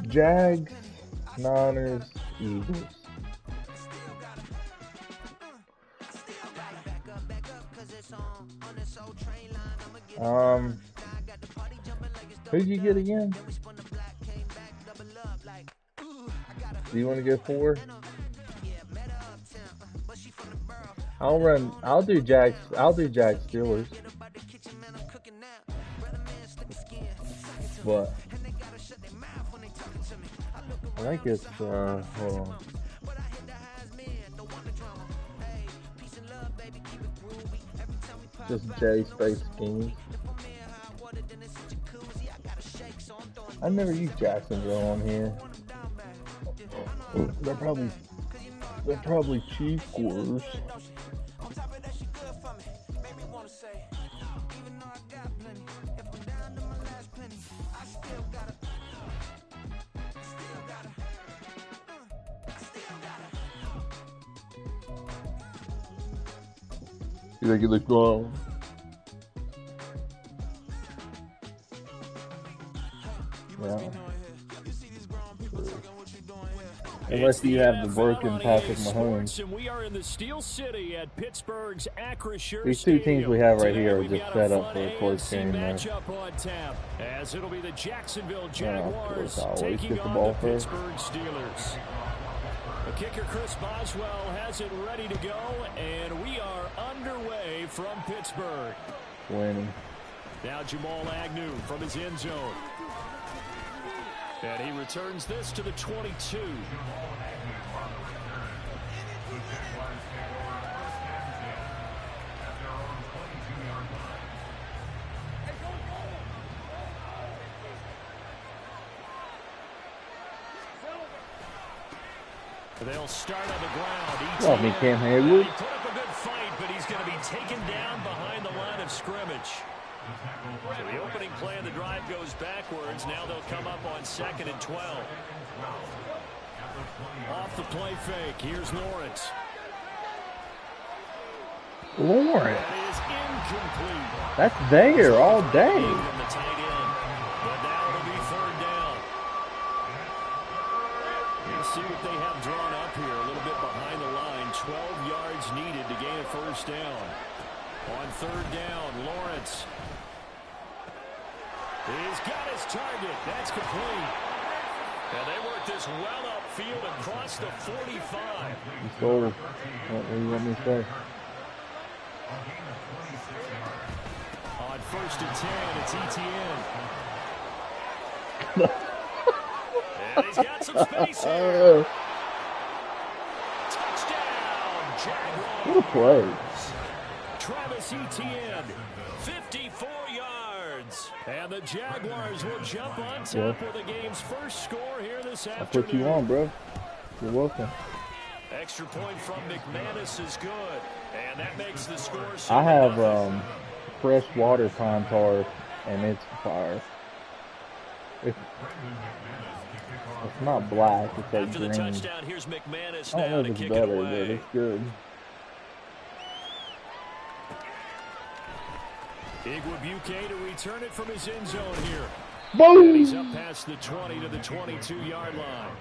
Jags, Niners, Eagles. Who'd you get again? Do you want to go 4? I'll do Jags Steelers. But I think it's hold on. Just J space schemes. I've never used Jacksonville on here. They're probably Chief quarters. You think it looks wrong? Yeah. Unless you have the broken Patrick Mahomes. We are in the Steel City at Pittsburgh's Acrisure These two teams we have right here are just set up for a close game. Matchup on tap, as it'll be the Jacksonville Jaguars taking on the Pittsburgh Steelers. The kicker Chris Boswell has it ready to go, and we are underway from Pittsburgh. Winning. Now Jamal Agnew from his end zone. And he returns this to the 22. They'll start on the ground. Love me, Cam Hayward. He put up a good fight, but he's going to be taken down behind the line of scrimmage. So the opening play of the drive goes backwards. Now they'll come up on 2nd and 12. Off the play fake. Here's Lawrence. Lawrence. That is incomplete. That's there all day. From the tight end. But now it'll be 3rd down. You see what they have drawn up here. A little bit behind the line. 12 yards needed to gain a 1st down. On 3rd down, Lawrence. He's got his target. That's complete. And they work this well upfield across the 45. What do you want me to say? On 1st and 10, it's ETN. And he's got some space here. Touchdown, Jaguars. What a play. Travis Etienne, 54 yards. And the Jaguars will jump on top with the game's first score here this afternoon. That's what you want, bro. You're welcome. Extra point from McManus is good. And that makes the score 7-0. I have fresh water contar, and it's fire. It's not black, it's like After green. the touchdown, here's McManus I don't know now if to it's kick better, it but away. it's good. Igwebuike to return it from his end zone here. Boom! And he's up past the 20 to the 22-yard line.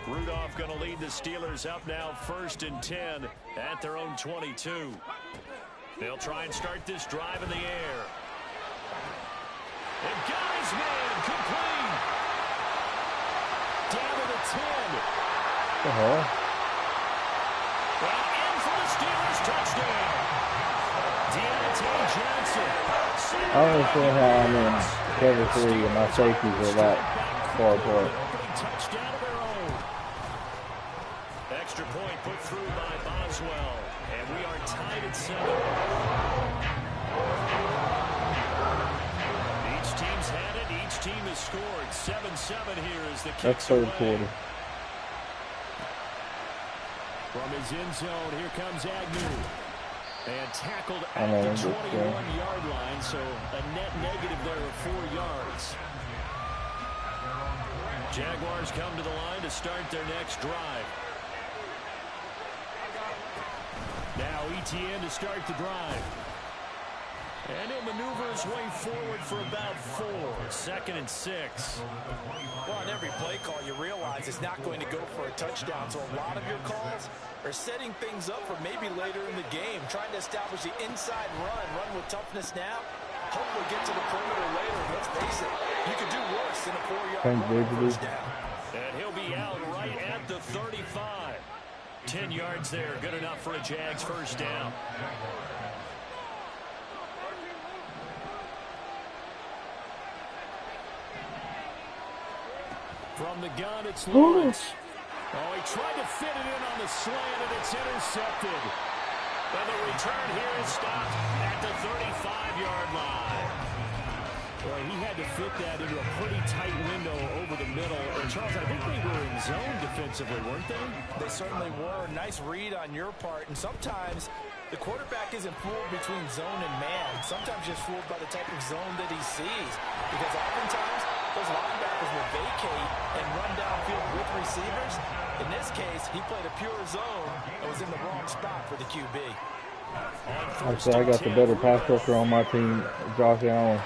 Rudolph going to lead the Steelers up now 1st and 10 at their own 22. They'll try and start this drive in the air. And got his man complete. Down to the 10. What the hell? And in for the Steelers touchdown. Deontay Johnson. I don't understand how I'm in cover 3 and my safeties are that far apart. Touchdown of their own. Extra point put through by Boswell. And we are tied at 7. Each team's had it. Each team has scored. 7-7 here as the kicks That's 3rd away. quarter. From his end zone, here comes Agnew. And tackled I at know, the I'm just 21-yard line, so a net negative there of 4 yards. Jaguars come to the line to start their next drive. Now ETN to start the drive. And he'll maneuver his way forward for about 4. 2nd and 6. Well, on every play call, you realize it's not going to go for a touchdown. So a lot of your calls are setting things up for maybe later in the game, trying to establish the inside run with toughness now. Hopefully get to the perimeter later. Let's face it, you could do worse than a 4-yard first down. And he'll be out right at the 35. 10 yards there, good enough for a Jags first down. From the gun, it's Lawrence. Oh, he tried to fit it in on the slant, and it's intercepted. And the return here is stopped at the 35-yard line. Well, he had to fit that into a pretty tight window over the middle. And Charles, I think they were in zone defensively, weren't they? They certainly were. Nice read on your part. And sometimes the quarterback isn't fooled between zone and man. Sometimes just fooled by the type of zone that he sees. Because oftentimes those linebackers will vacate and run downfield with receivers. In this case, he played a pure zone and was in the wrong spot for the QB. I say I got the better pass rusher on my team, Josh Allen.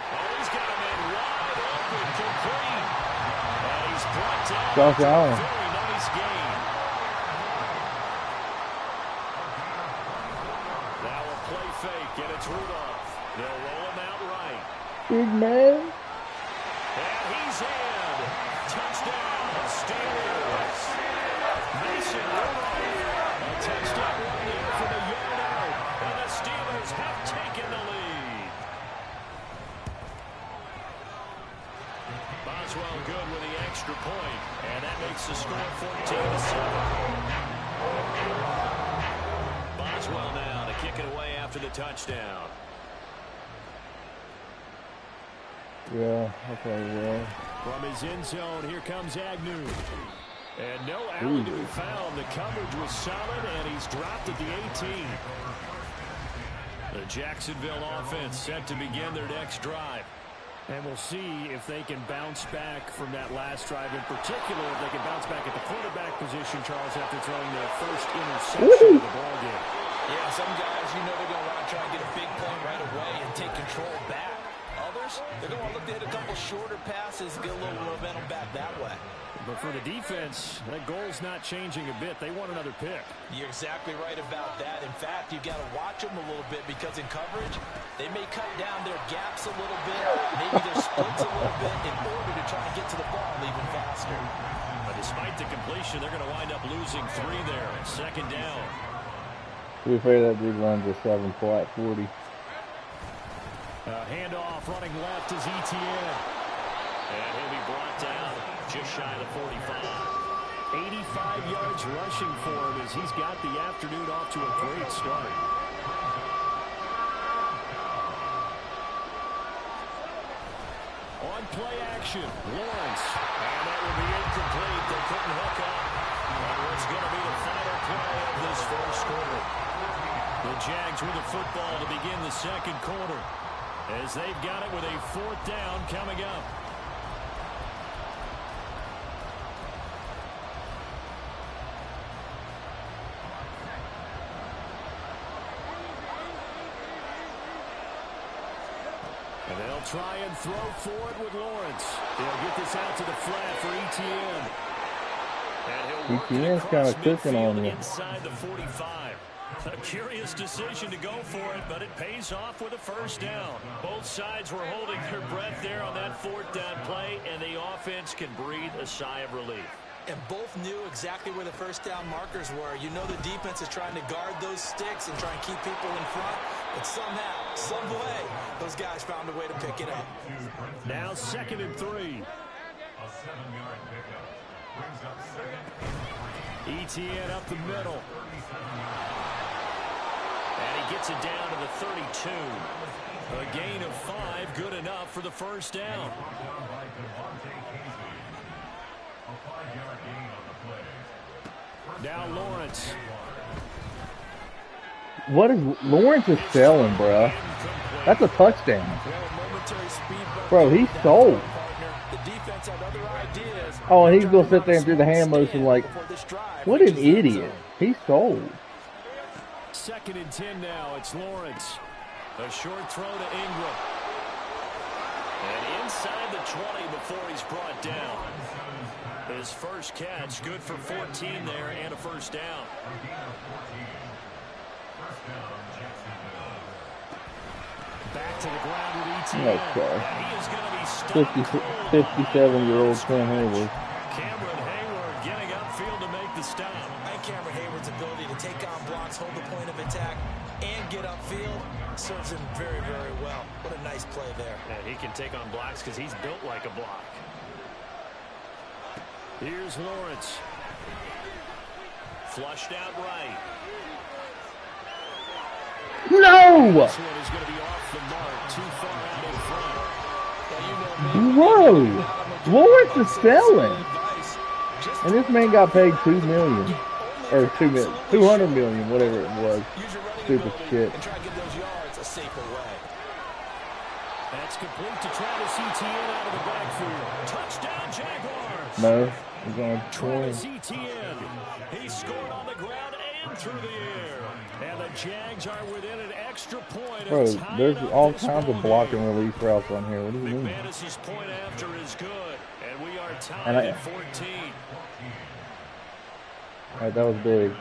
Josh Allen. Very nice game. Now a play fake, and it's Rudolph. They'll roll him out right. Big man. And he's in. Touchdown, Steelers. Mason Rudolph. A touchdown run there from a yard out. And the Steelers have taken the lead. Boswell good with the extra point. And that makes the score 14-7. Boswell now to kick it away after the touchdown. Yeah, okay, yeah. From his end zone, here comes Agnew. And no alley to be found. The coverage was solid, and he's dropped at the 18. The Jacksonville offense set to begin their next drive. And we'll see if they can bounce back from that last drive. In particular, if they can bounce back at the quarterback position, Charles, after throwing their first interception of the ballgame. Yeah, some guys, you know they're going to want to try and get a big play right away and take control back. Others, they're going to look to hit a couple shorter passes, get a little momentum back that way. But for the defense, that goal's not changing a bit. They want another pick. You're exactly right about that. In fact, you've got to watch them a little bit because in coverage, they may cut down their gaps a little bit, maybe their splits a little bit in order to try and get to the ball even faster. But despite the completion, they're going to wind up losing 3 there. 2nd down. To be fair, that dude runs a 7 flat 40. Handoff running left is ETN. And he'll be brought down just shy of the 45. 85 yards rushing for him as he's got the afternoon off to a great start. On play action, Lawrence. And that will be incomplete. They couldn't hook up. And what's going to be the final play of this first quarter. The Jags with the football to begin the 2nd quarter, as they've got it with a 4th down coming up. And they'll try and throw forward with Lawrence. They'll get this out to the flat for ETN. And he'll work it ETN's kind of across cooking on midfield you. inside the 45. A curious decision to go for it, but it pays off with a first down. Both sides were holding their breath there on that 4th down play, and the offense can breathe a sigh of relief. And both knew exactly where the first down markers were. You know the defense is trying to guard those sticks and try and keep people in front. But somehow, some way, those guys found a way to pick it up. Now 2nd and 3. ETN up the middle. And he gets it down to the 32. A gain of 5, good enough for the first down. Now Lawrence. What is Lawrence is selling, bro? That's a touchdown. Bro, he's sold. Oh, and he's going to sit there and do the hand motion like, what an idiot. He's sold. 2nd and 10 now. It's Lawrence. A short throw to Ingram. And inside the 20 before he's brought down. His first catch, good for 14 there and a first down. Back to the ground with ETN. Okay. He is going to be stuck. 57-year-old Cam Hayward. Cameron Hayward getting upfield to make the stop. And Cameron Hayward's ability to take on blocks, hold the point of attack, and get upfield serves him very, very well. What a nice play there. And he can take on blocks because he's built like a block. Here's Lawrence. Flushed out right. No! This one is going to be off the mark, too far out in front. Bro, Lawrence is selling. And this man got paid $2 million. Or $200 million, whatever it was. Stupid shit. And try to get those yards a safer way. That's complete to Travis Etienne out of the backfield. Touchdown, Jaguars. No, he's on 20. Travis Etienne. He scored on the ground and through the air. And the Jags are within an extra point. Bro, there's all kinds of block and release routes on here. What do you mean? McManus's point after is good. And we are tied And at 14. Alright, that was big.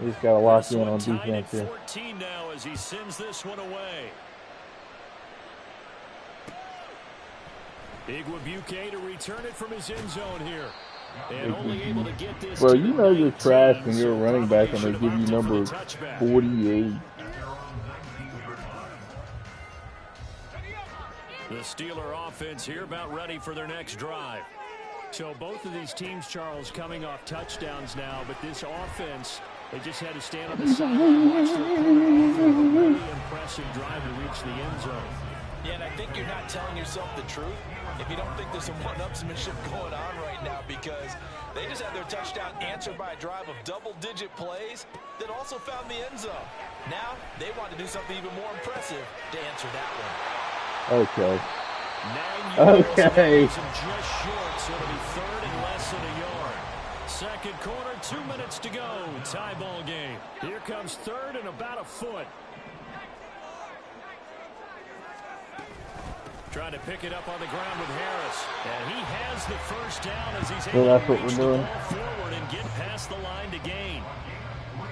We just got to lock in on Tied defense at here. 14 now as he sends this one away. Igwebuike to return it from his end zone here. And only able to get this. Bro, you know you're trash when you're a running back and they give you number 48. The Steeler offense here about ready for their next drive. So both of these teams, Charles, coming off touchdowns now, but this offense, they just had to stand on the sideline and watch their quarterback for a really impressive drive to reach the end zone. Yeah, and I think you're not telling yourself the truth if you don't think there's some one-upsmanship going on right now, because they just had their touchdown answered by a drive of double-digit plays that also found the end zone. Now, they want to do something even more impressive to answer that one. Okay. 9 yards. Okay. Just short, so it'll be third and less than a yard. Second quarter, 2 minutes to go. Tie ball game. Here comes third and about a foot. Trying to pick it up on the ground with Harris. And he has the first down as he's able that's to what reach we're the doing. ball forward and get past the line to gain.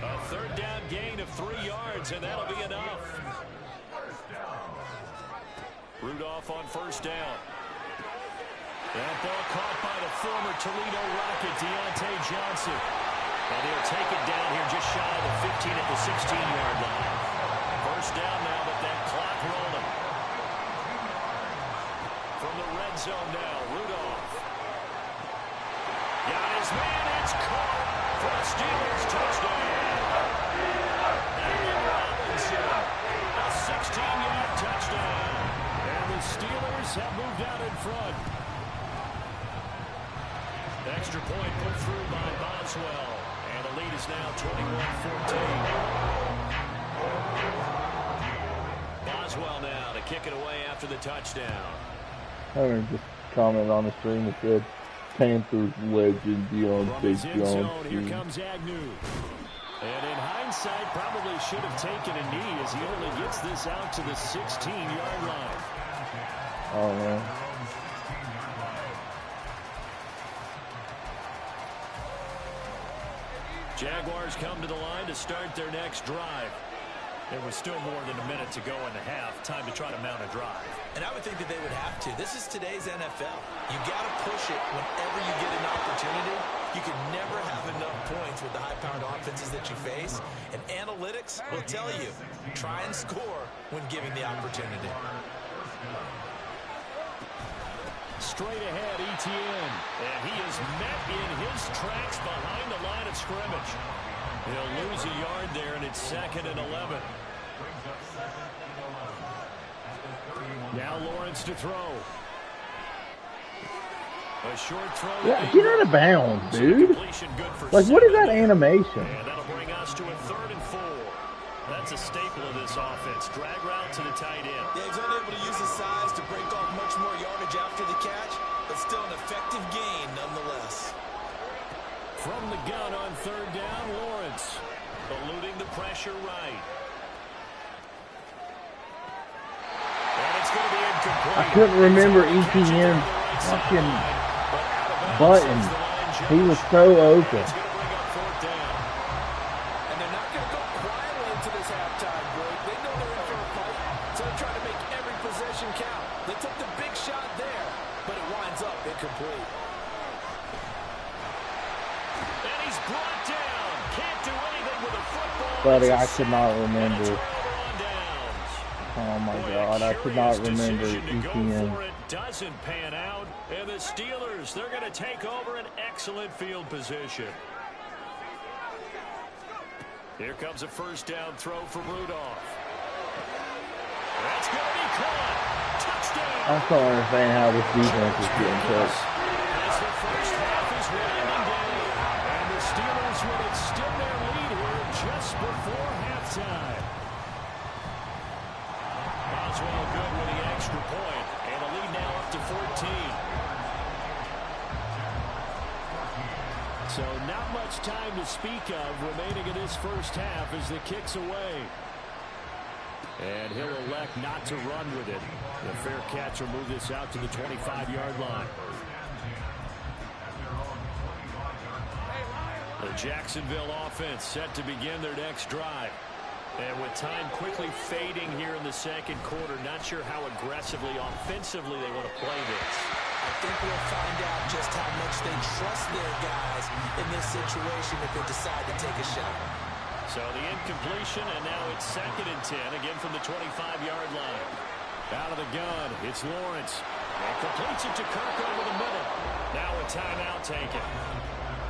A third down gain of 3 yards, and that'll be enough. Rudolph on first down. That ball caught by the former Toledo Rocket, Deontay Johnson. And he'll take it down here just shy of the 15 at the 16-yard line. First down now, but that clock rolling. From the red zone now, Rudolph. Got his man, it's caught for a Steelers touchdown. Allen Robinson, a 16-yard touchdown. And the Steelers have moved out in front. Extra point put through by Boswell. And the lead is now 21-14. Boswell now to kick it away after the touchdown. I just commented on the stream that said Panthers legend Deontay Johnson. Here comes Agnew. And in hindsight, probably should have taken a knee as he only gets this out to the 16-yard line. Oh, man. Jaguars come to the line to start their next drive. There was still more than a minute to go in the half. Time to try to mount a drive. And I would think that they would have to. This is today's NFL. You got to push it whenever you get an opportunity. You can never have enough points with the high-powered offenses that you face. And analytics will tell you, try and score when given the opportunity. Straight ahead, Etienne. And he is met in his tracks behind the line of scrimmage. He'll lose a yard there, and it's 2nd and 11. Now Lawrence to throw. A short throw. Yeah, get out of bounds, dude. Like, what is that animation? And that'll bring us to a 3rd and 4. That's a staple of this offense. Drag route to the tight end. Yeah, he's unable to use his size to break off much more yardage after the catch, but still an effective gain nonetheless. From the gun on 3rd down, Lawrence eluding the pressure right. going to be incomplete. I couldn't remember ETN's fucking button. He was so open. And they're not going to go quietly into this halftime break. They know they're in for a fight, so they're trying to make every possession count. They took the big shot there, but it winds up incomplete. And he's brought down. Can't do anything with a football. Buddy, I could not remember. Oh my God, I could not remember ETN. Doesn't pan out, and the Steelers, they're going to take over an excellent field position. Here comes a first down throw for Rudolph. That's going to be caught. Touchdown. I still understand how this defense is getting touched. As the first half is winding down, and the Steelers will extend their lead here just before halftime. Boswell good with the extra point, and the lead now up to 14. So not much time to speak of remaining in this first half as the kick's away. And he'll elect not to run with it. The fair catch will move this out to the 25-yard line. The Jacksonville offense set to begin their next drive. And with time quickly fading here in the second quarter, not sure how aggressively, offensively they want to play this. I think we'll find out just how much they trust their guys in this situation if they decide to take a shot. So the incompletion, and now it's 2nd and 10, again from the 25-yard line. Out of the gun, it's Lawrence. And completes it to Kirk over the middle. Now a timeout taken.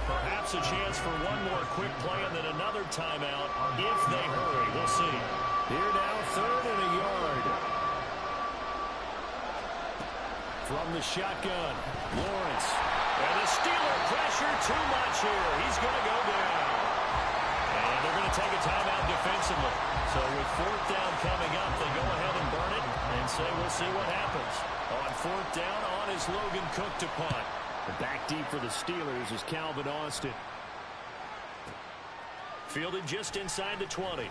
Perhaps a chance for one more quick play and then another timeout if they hurry. We'll see. Here now, 3rd and a yard. From the shotgun, Lawrence. And the Steeler pressure too much here. He's going to go down. And they're going to take a timeout defensively. So with 4th down coming up, they go ahead and burn it and say we'll see what happens. On 4th down, on is Logan Cook to punt. Back deep for the Steelers is Calvin Austin. Fielded just inside the 20.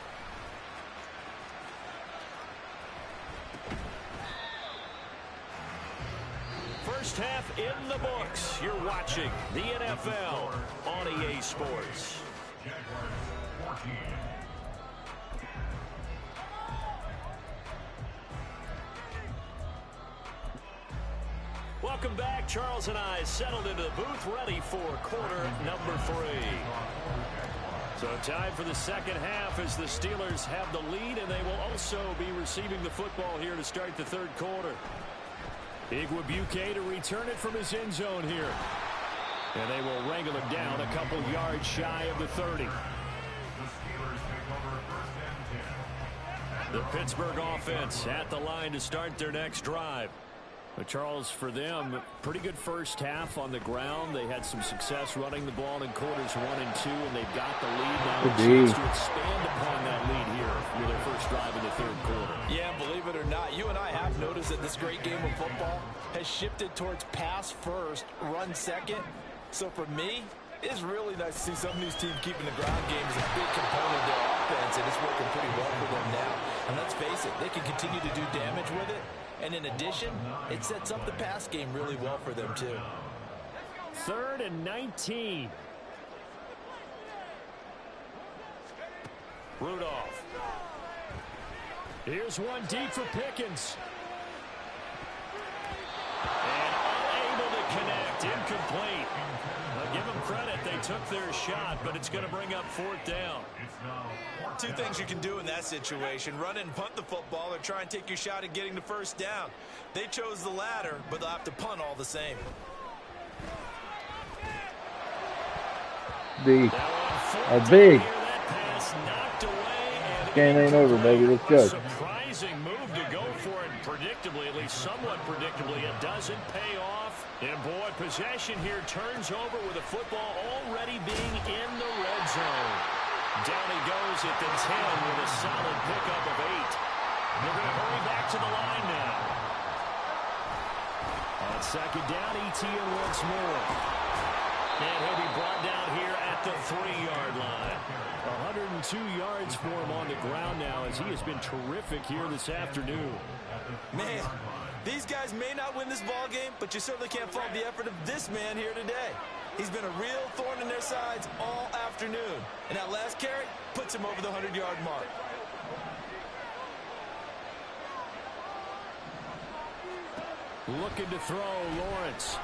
First half in the books. You're watching the NFL on EA Sports. Welcome back. Charles and I settled into the booth, ready for quarter number 3. So time for the second half as the Steelers have the lead, and they will also be receiving the football here to start the third quarter. Igwebuike to return it from his end zone here. And they will wrangle him down a couple yards shy of the 30. The Pittsburgh offense at the line to start their next drive. But Charles, for them, pretty good first half on the ground. They had some success running the ball in quarters 1 and 2, and they've got the lead now. A chance to expand upon that lead here with their first drive in the third quarter. Yeah, believe it or not, you and I have noticed that this great game of football has shifted towards pass first, run second. So for me, it's really nice to see some of these teams keeping the ground game as a big component of their offense, and it's working pretty well for them now. And let's face it, they can continue to do damage with it. And in addition, it sets up the pass game really well for them, too. 3rd and 19. Rudolph. Here's one deep for Pickens. And unable to connect. Incomplete. I'll give them credit. They took their shot, but it's going to bring up 4th down. 2 things you can do in that situation. Run and punt the football or try and take your shot at getting the first down. They chose the latter, but they'll have to punt all the same. Big. Game ain't over, baby. Let's go. Surprising move to go for it predictably, at least somewhat predictably. It doesn't pay off. And boy, possession here turns over with the football already being in the red zone. Down he goes at the 10 with a solid pickup of 8. They're going to hurry back to the line now. On 2nd down, ETN once more. And he'll be brought down here at the 3-yard line. 102 yards for him on the ground now as he has been terrific here this afternoon. Man, these guys may not win this ball game, but you certainly can't fault the effort of this man here today. He's been a real thorn in their sides all afternoon. And that last carry puts him over the 100-yard mark. Looking to throw, Lawrence.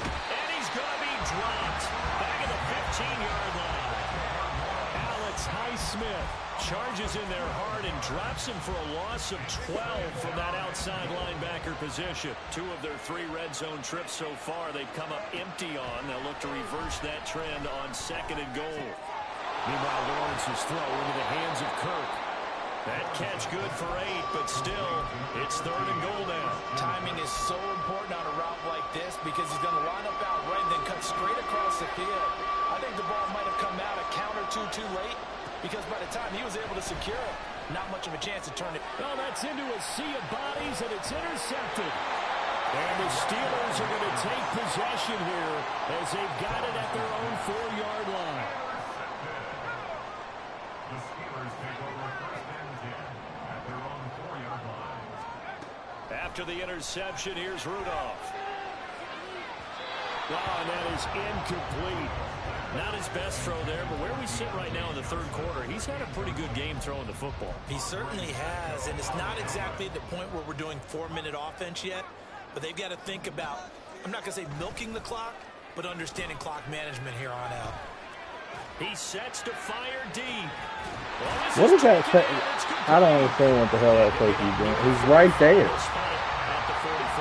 And he's going to be dropped back at the 15-yard line. Alex Highsmith charges in there hard and drops him for a loss of 12 from that outside linebacker position. 2 of their 3 red zone trips so far they've come up empty on. They'll look to reverse that trend on 2nd and goal. Meanwhile, Lawrence's throw into the hands of Kirk. That catch good for 8, but still, it's 3rd and goal now. Timing is so important on a route like this because he's going to line up out right and then cut straight across the field. I think the ball might have come out a count or two too late because by the time he was able to secure it, not much of a chance to turn it. Well, that's into a sea of bodies, and it's intercepted. And the Steelers are going to take possession here as they've got it at their own 4-yard line. The Steelers take over 1st and 10 at their own 4-yard line. After the interception, here's Rudolph. Oh, and that is incomplete. Not his best throw there, but where we sit right now in the 3rd quarter, he's had a pretty good game throwing the football. He certainly has, and it's not exactly the point where we're doing 4-minute offense yet, but they've got to think about, I'm not going to say milking the clock, but understanding clock management here on out. He sets to fire deep. What is that? I don't understand what the hell that safety's doing. He's right there. At the 44.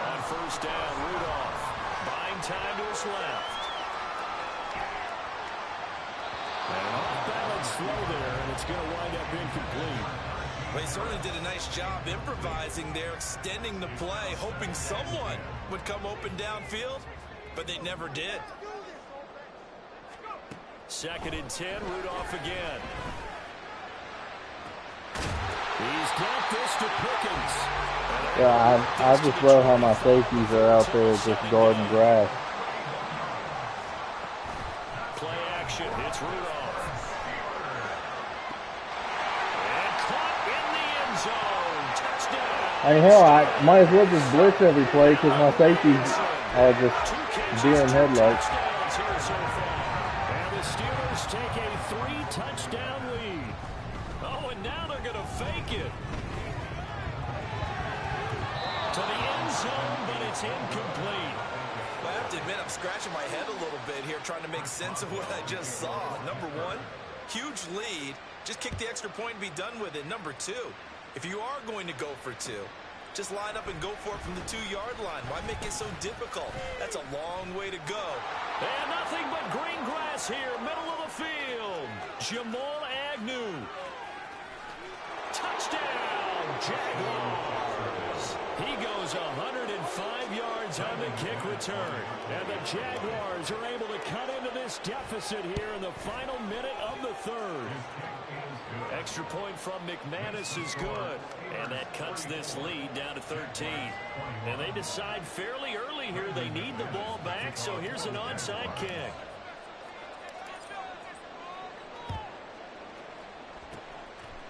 On 1st down, Rudolph buying time to his left. And off-balance throw there, and it's going to wind up incomplete. Well, he certainly did a nice job improvising there, extending the play, hoping someone would come open downfield, but they never did. 2nd and 10, Rudolph again. He's got this to Pickens. Yeah, I just love how my safeties are out there just guarding grass. Play action, it's Rudolph. And caught in the end zone. Touchdown. I mean, hell, I might as well just blitz every play because my safeties are just deer in headlights. And the Steelers take a 3-touchdown lead. Oh, and now they're going to fake it. To the end zone, but it's incomplete. I have to admit, I'm scratching my head a little bit here trying to make sense of what I just saw. Number 1, huge lead. Just kick the extra point and be done with it. Number 2, if you are going to go for 2, just line up and go for it from the 2-yard line. Why make it so difficult? That's a long way to go. And nothing but green grass here, middle of the field. Jamal Agnew. Touchdown, Jaguars. He goes 105 yards on the kick return. And the Jaguars are able to cut into this deficit here in the final minute of the 3rd. Extra point from McManus is good. And that cuts this lead down to 13. And they decide fairly early here they need the ball back, so here's an onside kick.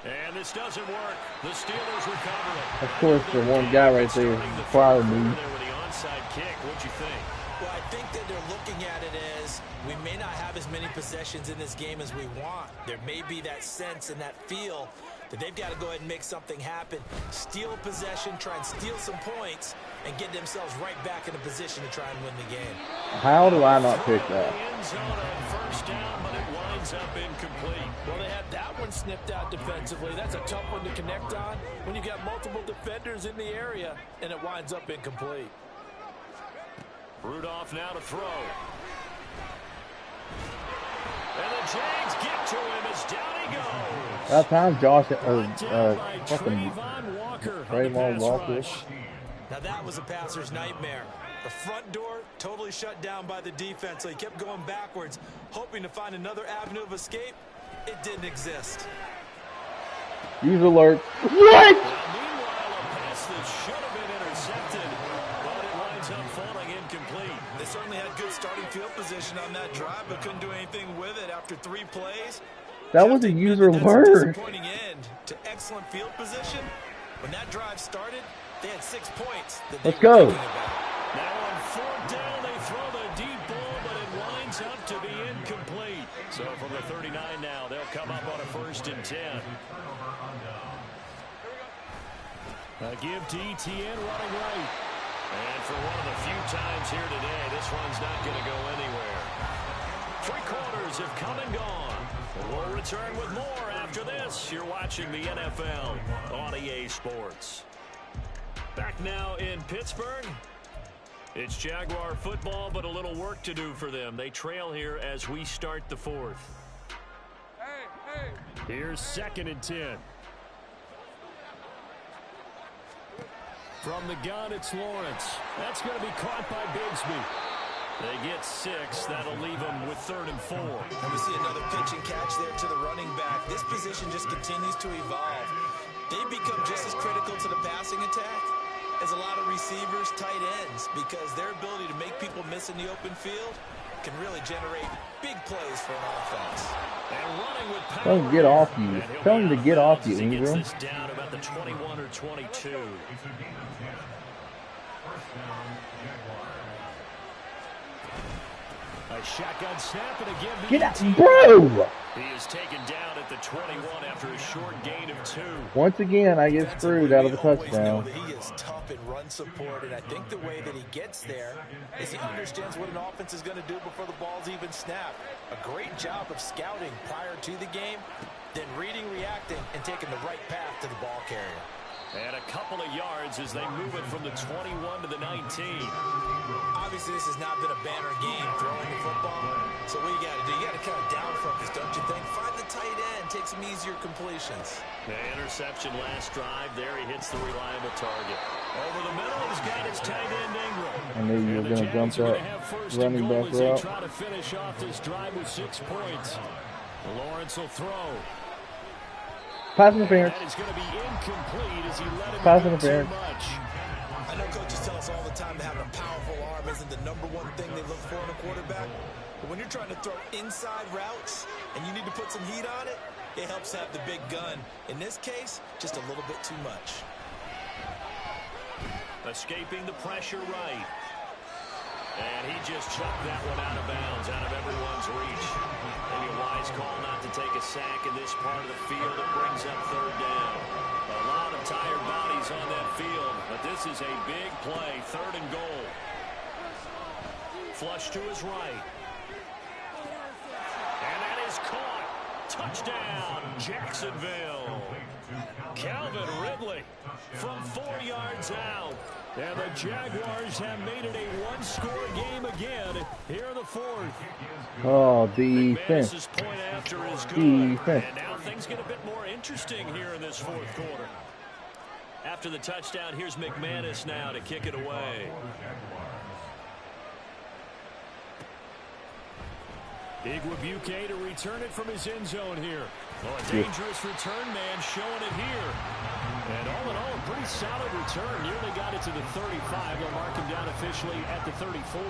And this doesn't work. The Steelers recover it. Of course, the one guy right there is fire me. There with the onside kick. What'd you think? Well, I think that they're looking at it as we may not have as many possessions in this game as we want. There may be that sense and that feel that they've got to go ahead and make something happen, steal possession, try and steal some points, and get themselves right back in a position to try and win the game. How do I not pick that? End zone on 1st down, but it winds up incomplete. Well, they had that one snipped out defensively. That's a tough one to connect on when you got multiple defenders in the area, and it winds up incomplete. Rudolph now to throw. And the Jags get to him as down he goes. That time Josh Fucking fucking Trayvon Walker. Now that was a passer's nightmare. The front door totally shut down by the defense, so he kept going backwards, hoping to find another avenue of escape. It didn't exist. Use alert. What? Meanwhile, a pass that should have been intercepted, but it winds up falling incomplete. They certainly had good starting field position on that drive, but couldn't do anything with it after 3 plays. That was a user That's word. a disappointing end to excellent field position. When that drive started, they had 6 points. Let's go. Now on 4th down, they throw the deep ball, but it winds up to be incomplete. So from the 39 now, they'll come up on a 1st and 10. A give to ETN running right. And for one of the few times here today, this one's not going to go anywhere. 3 quarters have come and gone. We'll return with more after this. You're watching the NFL on EA Sports. Back now in Pittsburgh. It's Jaguar football, but a little work to do for them. They trail here as we start the 4th. Here's 2nd and 10. From the gun, it's Lawrence. That's going to be caught by Bigsby. They get 6. That'll leave them with 3rd and 4. And we see another pitch and catch there to the running back. This position just continues to evolve. They become just as critical to the passing attack as a lot of receivers, tight ends, because their ability to make people miss in the open field can really generate big plays for an offense. And running with power. Tell him to get off you. Tell him to get off you, Ingram. This down about the 21 or 22. A shotgun snap and again. Get out, bro! He is taken down at the 21 after a short gain of 2. Once again, I get screwed out of a touchdown. He is tough in run support, and I think the way that he gets there is he understands what an offense is going to do before the ball's even snapped. A great job of scouting prior to the game, then reading, reacting, and taking the right path to the ball carrier. And a couple of yards as they move it from the 21 to the 19. Obviously, this has not been a banner game throwing the football. So what you got to do, you got to kind of down focus, don't you think? Find the tight end, take some easier completions. The interception last drive. There he hits the reliable target. Over the middle, he's got his tight end Ingram. I knew you were going to jump that running back route. Try to finish off this drive with 6 points. Lawrence will throw. Pass interference. That is going to be incomplete as he let him Pass go interference. too much. I know coaches tell us all the time that having a powerful arm isn't the #1 thing they look for in a quarterback. But when you're trying to throw inside routes and you need to put some heat on it, it helps have the big gun. In this case, just a little bit too much. Escaping the pressure right. And he just chucked that one out of bounds, out of everyone's reach. Maybe a wise call not to take a sack in this part of the field. It brings up 3rd down. A lot of tired bodies on that field, but this is a big play, 3rd and goal. Flush to his right. And that is caught. Touchdown, Jacksonville. Calvin Ridley from 4 yards out. And the Jaguars have made it a 1-score game again here in the 4th. Oh, defense. McManus's point after is good. Defense. And now things get a bit more interesting here in this 4th quarter. After the touchdown, here's McManus now to kick it away. Igwebuike to return it from his end zone here. Oh, a dangerous return man showing it here. And all in all, a pretty solid return. Nearly got it to the 35. They'll mark him down officially at the 34.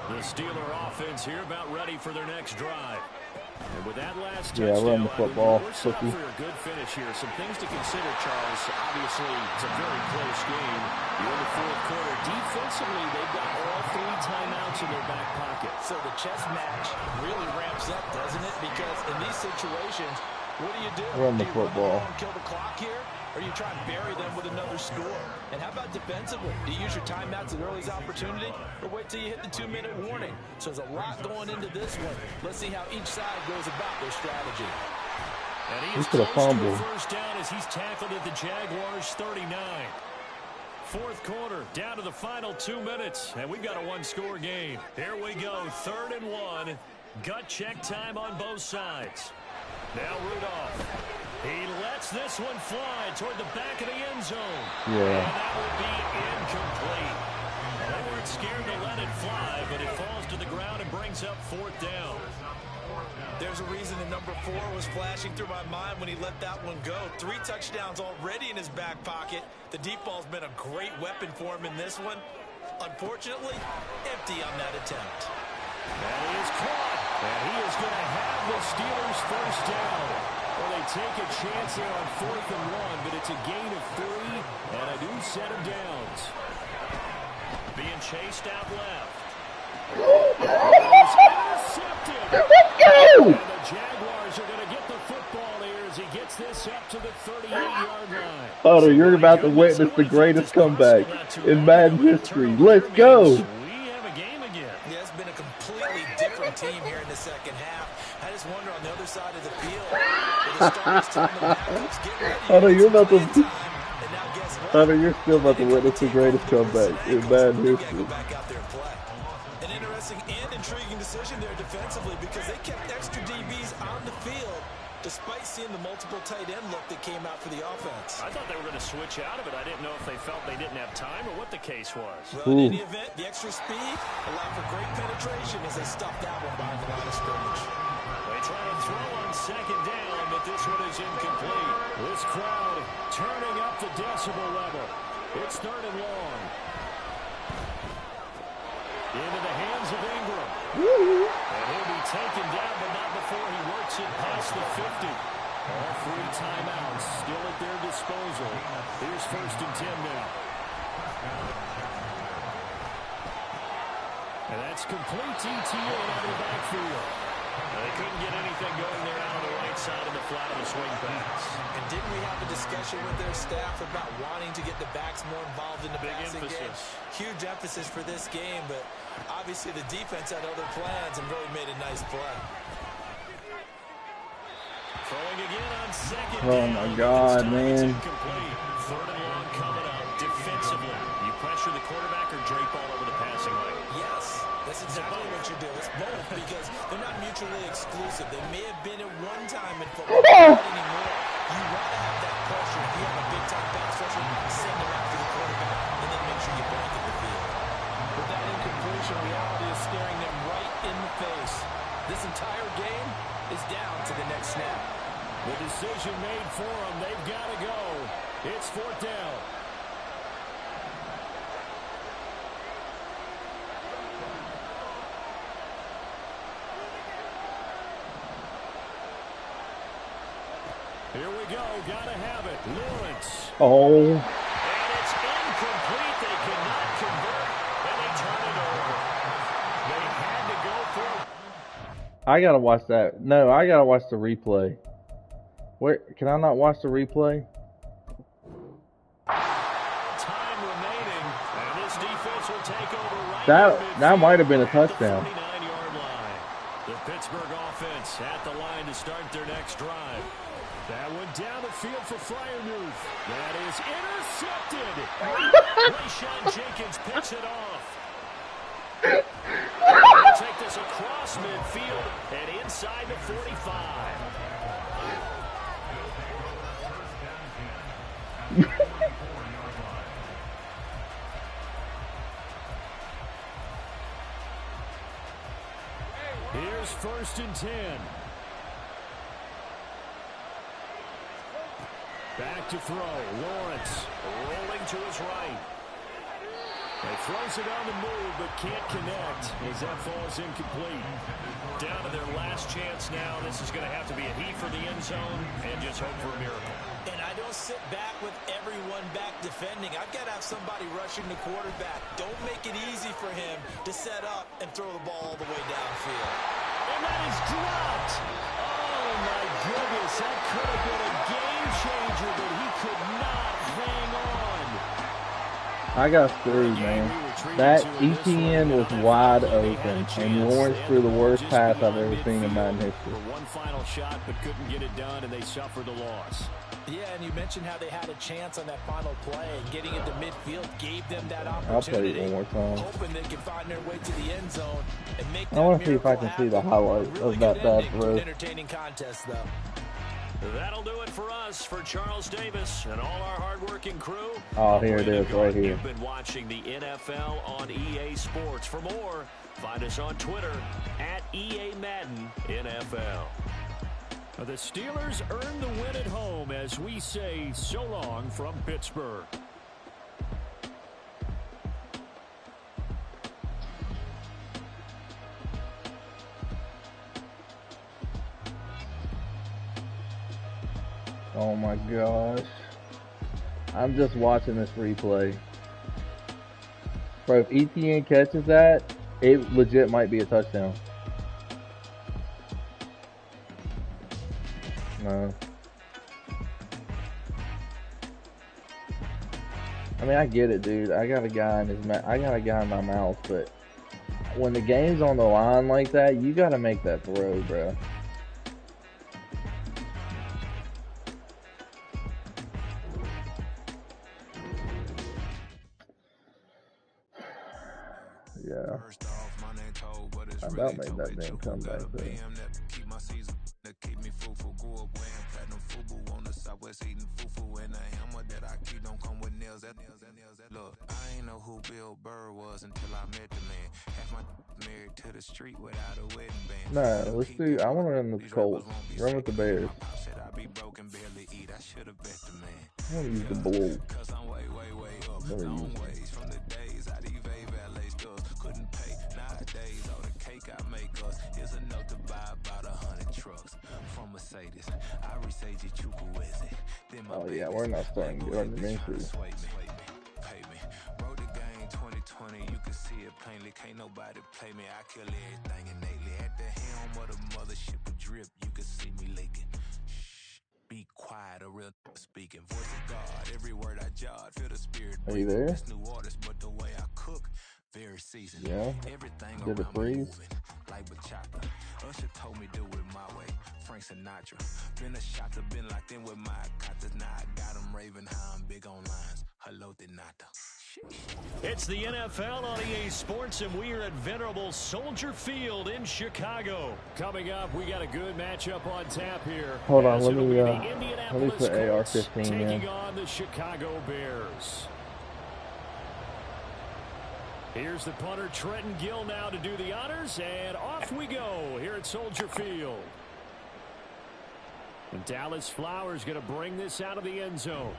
The Steeler offense here about ready for their next drive. And with that last touchdown, run the football. we're set up for a good finish here. Some things to consider, Charles. Obviously, it's a very close game. You're in the 4th quarter. Defensively, they've got all 3 timeouts in their back pocket. So the chess match really ramps up, doesn't it? Because in these situations, what do? Run the Do you football. run the ball and kill the clock here? Or you try and bury them with another score? And how about defensively? Do you use your timeouts at earliest opportunity, or wait till you hit the 2-minute warning? So there's a lot going into this one. Let's see how each side goes about their strategy. And He he's could have close to a fumbled. first down as he's tackled at the Jaguars 39. 4th quarter, down to the final 2 minutes, and we've got a 1-score game. Here we go, 3rd and 1. Gut check time on both sides. Now Rudolph. He lets this one fly toward the back of the end zone. Yeah. And that will be incomplete. They weren't scared to let it fly, but it falls to the ground and brings up 4th down. There's a reason that number 4 was flashing through my mind when he let that one go. 3 touchdowns already in his back pocket. The deep ball's been a great weapon for him in this one. Unfortunately, empty on that attempt. And he is caught. And he is going to have the Steelers first down. Well, they take a chance there on 4th and 1, but it's a gain of 3 and a new set of downs. Being chased out left. He's intercepted. Let's go! And the Jaguars are going to get the football here as he gets this up to the 38-yard line. Hunter, you're about to witness the greatest comeback in Madden history. Let's go! We have a game again. Yeah, it's been a completely different team here in the second half. I just wonder on the other side of the field, with the starters telling the backups, get ready. Hunter, you're about to... And now guess what? Hunter, you're still about to witness the greatest comeback in Madden history. Go back out there and play. An interesting and intriguing decision there defensively because they kept extra DBs on the field despite seeing the multiple tight end look that came out for the offense. I thought they were going to switch out of it. I didn't know if they felt they didn't have time or what the case was. Well, in any event, the extra speed allowed for great penetration as they stuffed that one behind the line of scrimmage. They try to throw on 2nd down, but this one is incomplete. This crowd turning up the decibel level. It's 3rd and long. Into the hands of Ingram. And he'll be taken down, but not before he works it past the 50. All 3 timeouts still at their disposal. Here's 1st and 10 now. And that's complete ETA out of the backfield. They couldn't get anything going there out on the right side of the flat of the swing pass. And didn't we have a discussion with their staff about wanting to get the backs more involved in the passing game? Huge emphasis for this game, but obviously the defense had other plans and really made a nice play. Throwing again on 2nd Oh down. my God, man. 3rd and long coming up defensively. You pressure the quarterback or drape all over the passing lane? Yes, that's exactly what you do. It's both because they're not mutually exclusive. They may have been at one time in football, but not anymore. You want to have that pressure. If you have a big-time pass rusher, send them after the quarterback and then make sure you blanket the field. But that incompletion reality is staring them right in the face. This entire game is down to the next snap. The decision made for them. They've got to go. It's 4th down. Here we go. Gotta have it. Lawrence. Oh. And it's incomplete. They cannot convert. And they turn it over. They had to go for it. I gotta watch that. No, I gotta watch the replay. Where can I not watch the replay? Time remaining. And this defense will take over right That might have been a touchdown. 49-yard line. The Pittsburgh offense at the line to start their next drive. That one down the field for Freiermuth. That is intercepted. Rayshawn Jenkins picks it off. They'll take this across midfield and inside the 45. Here's 1st and 10. Back to throw. Lawrence rolling to his right. He throws it on the move, but can't connect as that falls incomplete. Down to their last chance now. This is going to have to be a heat for the end zone and just hope for a miracle. And I don't sit back with everyone back defending. I've got to have somebody rushing the quarterback. Don't make it easy for him to set up and throw the ball all the way downfield. And that is dropped. Oh, my goodness. That could have been a game changer, but he could not hang on. I got screwed, man. That ETN was wide open, and Lawrence threw the worst pass I've ever seen in Madden history. For one final shot, but couldn't get it done, and they suffered the loss. Yeah, and you mentioned how they had a chance on that final play, and getting into midfield gave them that I'll play it one more time. hoping they can find their way to the end zone and make that I want to see if I miracle can see the happen. highlight Really of that good bad ending to throw. an entertaining contest, though. That'll do it for us, for Charles Davis and all our hardworking crew. Oh, here it is, right here. You've been watching the NFL on EA Sports. For more, find us on Twitter at EA Madden NFL. The Steelers earn the win at home as we say so long from Pittsburgh. Oh my gosh. I'm just watching this replay. Bro, if ETN catches that, it legit might be a touchdown. No. I mean, I get it, dude. I got a guy in my mouth, but when the game's on the line like that, you gotta make that throw, bro. Yeah. I about made that damn comeback, though. Look, I ain't know who Bill Burr was until I met the man. Half my married to the street without a wedding band. Nah, let's do. I want to run with the Colts. Run with the Bears. Said I be broken, barely eat. I should have bet the man. I want to use the Bulls. Cause I'm way up. Long ways from the days I evade valet stores. Couldn't pay nowadays. All the cake I make us is enough to buy about 100 trucks from Mercedes. I resage it, Chukwueze. Oh yeah, we're not starting Gardner Minshew. Pay me. Wrote the game 2020. You can see it plainly. Can't nobody play me. I kill everything innately. At the helm of the mothership of drip, you can see me leaking. Shh, be quiet, a real speaking. Voice of God, every word I jot. Feel the spirit. Are you there? New orders, but the way I cook, very seasoned. Yeah. Everything Did it freeze? like bachata. Usher told me do it my way. Frank Sinatra. Been a shotter, been locked in with my cotters. Now I got them raving how I'm big on lines. Hello, Denata. It's the NFL on EA Sports, and we are at venerable Soldier Field in Chicago. Coming up, we got a good matchup on tap here. Hold on, let me put AR-15 taking in. on the Chicago Bears. Here's the punter, Trenton Gill, now to do the honors, and off we go here at Soldier Field. And Dallas Flowers going to bring this out of the end zone.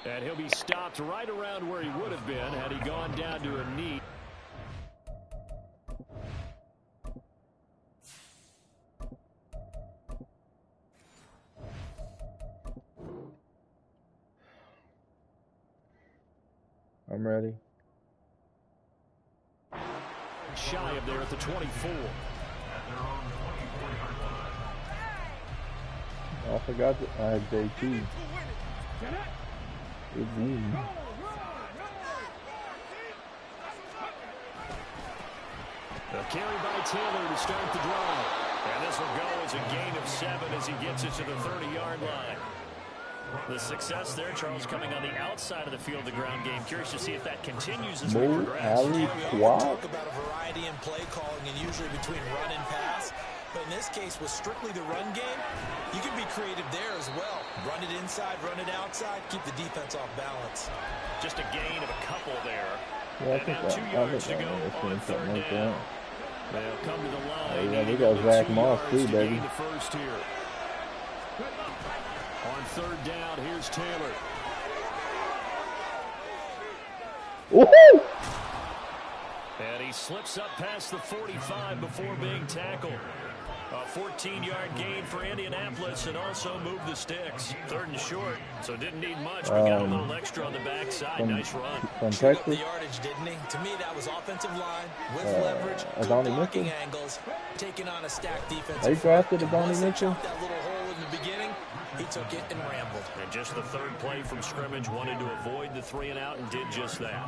And he'll be stopped right around where he would have been had he gone down to a knee. I'm ready. Shy of there at the 24. I forgot that I had JT. Good win. A carry by Taylor to start the drive. And this will go as a gain of 7 as he gets it to the 30-yard line. The success there, Charles, coming on the outside of the field, the ground game. Curious to see if that continues as we progress. We talk about a variety in play calling and usually between run and pass. But in this case, with strictly the run game, you can be creative there as well. Run it inside, run it outside, keep the defense off balance. Just a gain of a couple there. Yeah, and now 2 yards to go on third like down. They'll come to the line. Yeah, we got Zach Moss too, baby. The first here. On third down, here's Taylor. Woohoo! And he slips up past the 45 before being tackled. A 14-yard gain for Indianapolis and also moved the sticks. Third and short, so didn't need much, but got a little extra on the backside. Nice run. From Chewed up Texas. the yardage, didn't he? To me, that was offensive line with leverage, good Adonai blocking Mitchell? angles, taking on a stacked defense. They drafted Adonai Once they Mitchell? chopped that little hole in the beginning, he took it and rambled. And just the third play from scrimmage, wanted to avoid the 3 and out and did just that.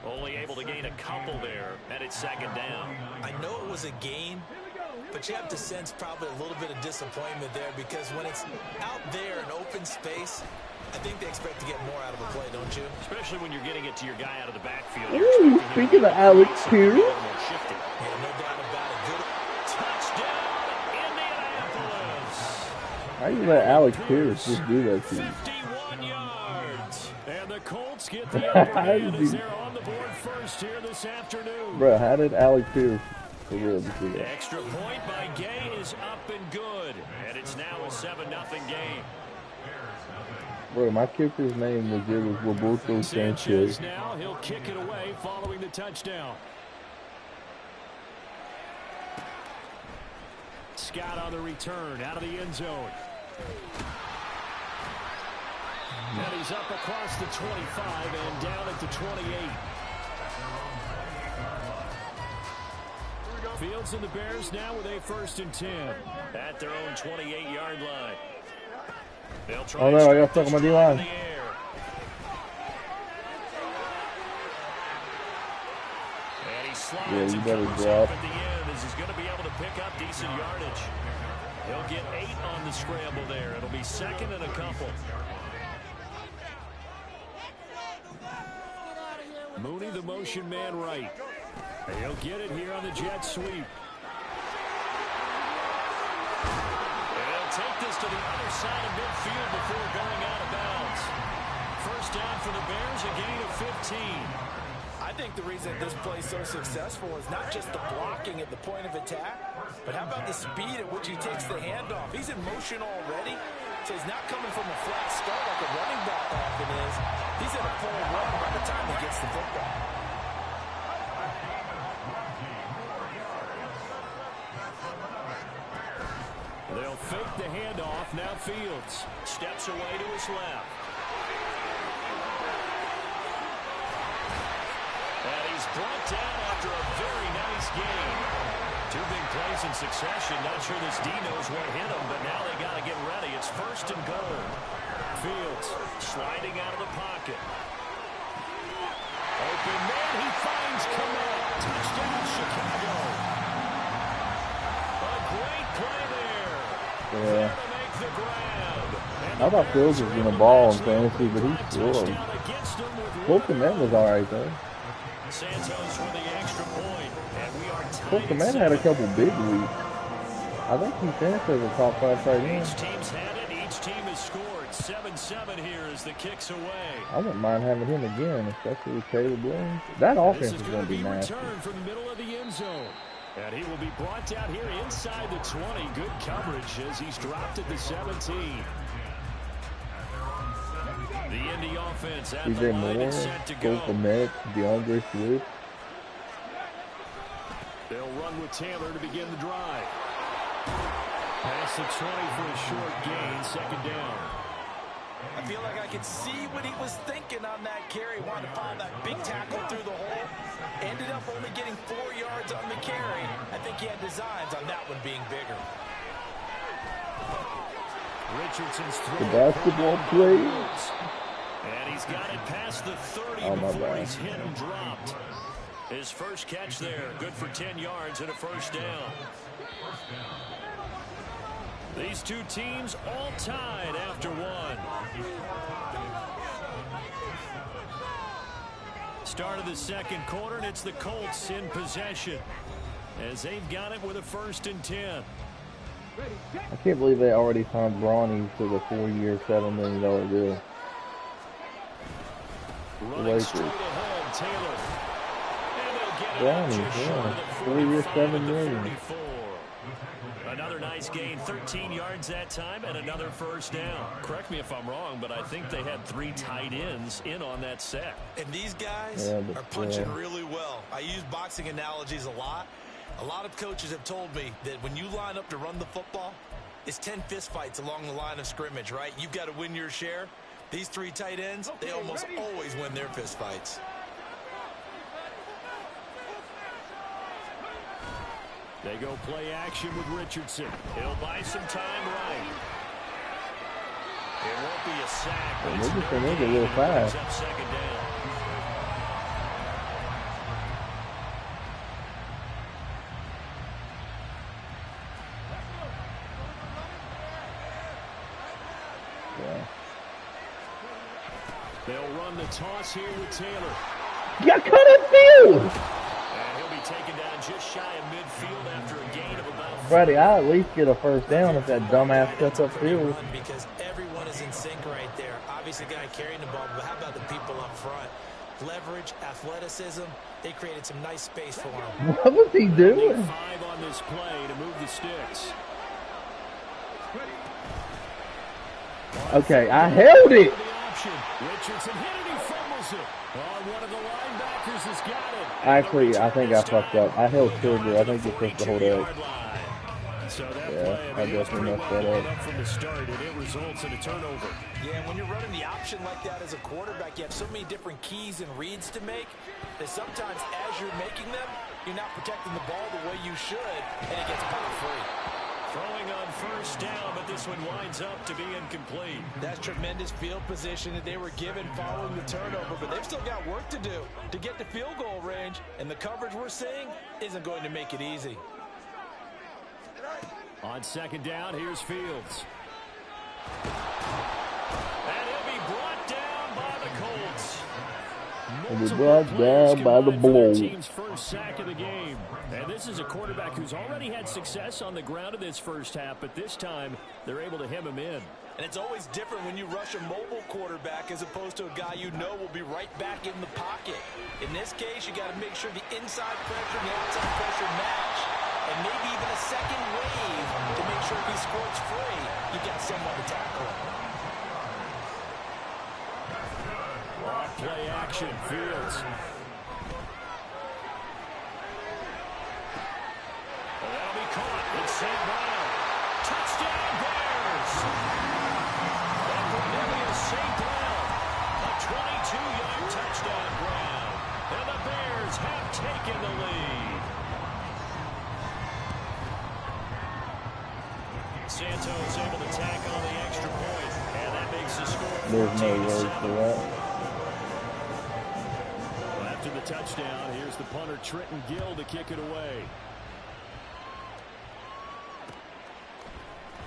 Only able to gain a couple there, and it's second down. I know it was a gain, but you have to sense probably a little bit of disappointment there because when it's out there in open space, I think they expect to get more out of a play, don't you? Especially when you're getting it to your guy out of the backfield. Ooh, speaking of Alex Pierce. Yeah, no doubt about it. Good Touchdown, Indianapolis. How you let Alex Pierce just do that to you? 51 yards. And the Colts get the upper hand as they're on the board first here this afternoon. Bro, how did Alex Pierce for real just do that? Extra point by Gay is up and good. And it's now a 7-0 game. Bro, my kicker's name was Roberto Sanchez. Now he'll kick it away following the touchdown. Scott on the return out of the end zone. is up across the 25 and down at the 28. Fields and the Bears now with a 1st and 10 at their own 28-yard line. They'll try oh no, I got stuck on my D-line. And he slides yeah, you better and drop. at the end as he's going to be able to pick up decent yardage. He'll get 8 on the scramble there. It'll be 2nd and a couple. Mooney, the motion man right. He'll get it here on the jet sweep. He'll take this to the other side of midfield before going out of bounds. 1st down for the Bears, a gain of 15. I think the reason this play is so successful is not just the blocking at the point of attack, but how about the speed at which he takes the handoff? He's in motion already, so he's not coming from a flat start like a running back often is. He's in a full run by the time he gets the football. They'll fake the handoff. Now Fields steps away to his left. And he's brought down after a very nice game. 2 big plays in succession. Not sure this D knows what hit him, but now they got to get ready. It's 1st and goal. Fields sliding out of the pocket. Open man, he finds Kmet. Touchdown, Chicago. A great play there. Yeah. To make the grab. I thought Fields was going to ball in fantasy, but he scored. Kmet was alright though. Santos for the extra point, and we are tied. Kmet had a couple big weeks. I think he finished as a top 5 tight end. Each team's had it. Each team has scored. 7-7 here as the kicks away. I wouldn't mind having him again, especially with Caleb Williams. That offense is going to be nasty. Return from the middle of the end zone. And he will be brought down here inside the 20. Good coverage as he's dropped at the 17. The Indy offense at the line and set to go. Kmet, DeAndre Swift. They'll run with Taylor to begin the drive. Past the 20 for a short gain, 2nd down. I feel like I could see what he was thinking on that carry. Wanted to follow that big tackle through the hole. Ended up only getting 4 yards on the carry. I think he had designs on that one being bigger. Richardson's throw. The basketball play. And he's got it past the 30 before he's hit and dropped. His first catch there, good for 10 yards and a 1st down. These 2 teams all tied after 1. Start of the 2nd quarter, and it's the Colts in possession as they've got it with a 1st and 10. I can't believe they already signed Bronny to the 4-year, $7 million deal. Running straight ahead, Taylor. Bronny, yeah. 4-year, $7 million. Another nice gain, 13 yards that time, and another 1st down. Correct me if I'm wrong, but I think they had 3 tight ends in on that set. And these guys are punching really well. I use boxing analogies a lot. A lot of coaches have told me that when you line up to run the football, it's 10 fistfights along the line of scrimmage, right? You've got to win your share. These 3 tight ends, they almost always win their fistfights. They go play action with Richardson. He'll buy some time right. It won't be a sack, but it's a little fast. Up 2nd down. Yeah. They'll run the toss here with Taylor. You couldn't field! And he'll be taken down just shy of midfield after a gain of about 4. Freddie, I at least get a 1st down if that dumbass cuts up field. Because everyone is in sync right there. Obviously, the guy carrying the ball, but how about the people up front? Leverage, athleticism, they created some nice space for him. What was he doing? 5 on this play to move the sticks. Okay, I held it. Richardson hit it, he fumbles it. One of the linebackers has got it. Actually, I think I fucked up. I held trigger. I think you're supposed to hold it. So that Yeah, play, I it was pretty definitely well messed that blown up. up from the start, and it results in a turnover. Yeah, and when you're running the option like that as a quarterback, you have so many different keys and reads to make that sometimes as you're making them, you're not protecting the ball the way you should, and it gets ball free. Throwing on first down, but this one winds up to be incomplete. That's tremendous field position that they were given following the turnover, but they've still got work to do to get to field goal range, and the coverage we're seeing isn't going to make it easy. On second down, here's Fields. And he'll be brought down by the Colts. He'll be brought down by the Bulls. Team's first sack of the game. And this is a quarterback who's already had success on the ground in this first half, but this time they're able to hem him in. And it's always different when you rush a mobile quarterback as opposed to a guy you know will be right back in the pocket. In this case, you got to make sure the inside pressure and the outside pressure match, and maybe even a second wave to make sure if he squirts free, you got someone to tackle him. Play action, Fields. That'll be caught. It's St. Brown. Touchdown, Bears. That Cornelius St. Brown. A 22-yard touchdown, Brown. And the Bears have taken the lead. Santos able to tack on the extra point, and that makes the score 14-7. There's no word for that. After the touchdown, here's the punter Trenton Gill to kick it away.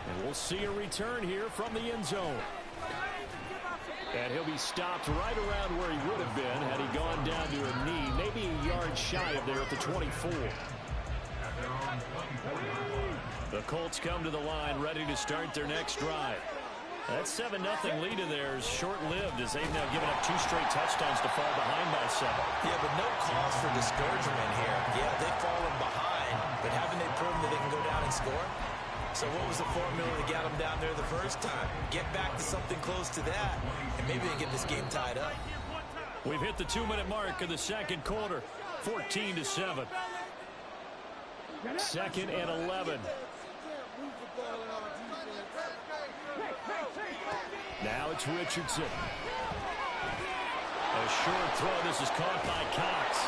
And we'll see a return here from the end zone. And he'll be stopped right around where he would have been had he gone down to a knee, maybe a yard shy of there at the 24. The Colts come to the line ready to start their next drive. That 7-0 lead in there is short-lived as they've now given up 2 straight touchdowns to fall behind by 7. Yeah, but no cause for discouragement here. Yeah, they've fallen behind, but haven't they proven that they can go down and score? So what was the formula that got them down there the first time? Get back to something close to that, and maybe they get this game tied up. We've hit the 2-minute mark of the second quarter, 14-7. Second and 11. Now it's Richardson. A short throw. This is caught by Cox.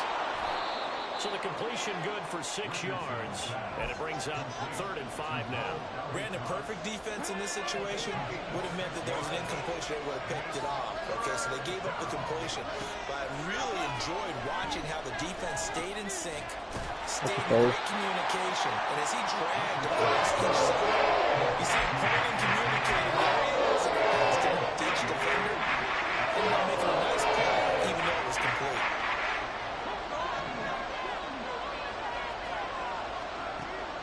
So the completion good for 6 yards. And it brings up 3rd and 5 now. Brandon, perfect defense in this situation would have meant that there was an incompletion. They would have picked it off. Okay, so they gave up the completion. But I really enjoyed watching how the defense stayed in sync, stayed in great communication. And as he dragged across each side, you see him pulling and communicating areas and passed him to each defender. And now making a nice play, even though it was complete.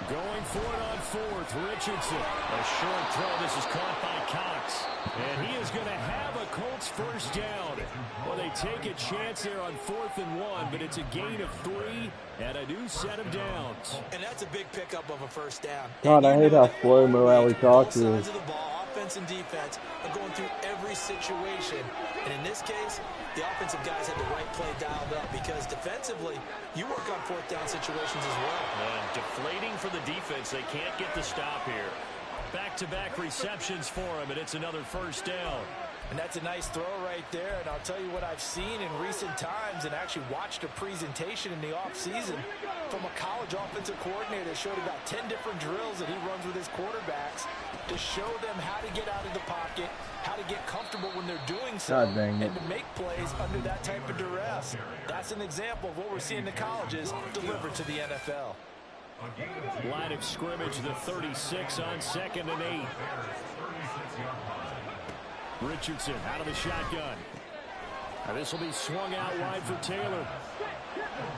Going for it on 4th, Richardson. A short throw. This is caught by Cox. And he is going to have a Colts first down. Well, they take a chance there on 4th and 1, but it's a gain of 3 and a new set of downs. And that's a big pickup of a first down. God, I hate how slow-mo Alley Cox is. Both sides of the ball, offense and defense, are going through every situation. And in this case, the offensive guys had the right play dialed up because defensively, you work on 4th down situations as well. And deflating for the defense. They can't get the stop here. Back-to-back receptions for him, and it's another first down. And that's a nice throw right there. And I'll tell you what I've seen in recent times and actually watched a presentation in the offseason from a college offensive coordinator that showed about 10 different drills that he runs with his quarterbacks to show them how to get out of the pocket, how to get comfortable when they're doing so, and to make plays under that type of duress. That's an example of what we're seeing in the colleges delivered to the NFL. Line of scrimmage, the 36 on 2nd and 8. Richardson out of the shotgun. And this will be swung out wide for Taylor.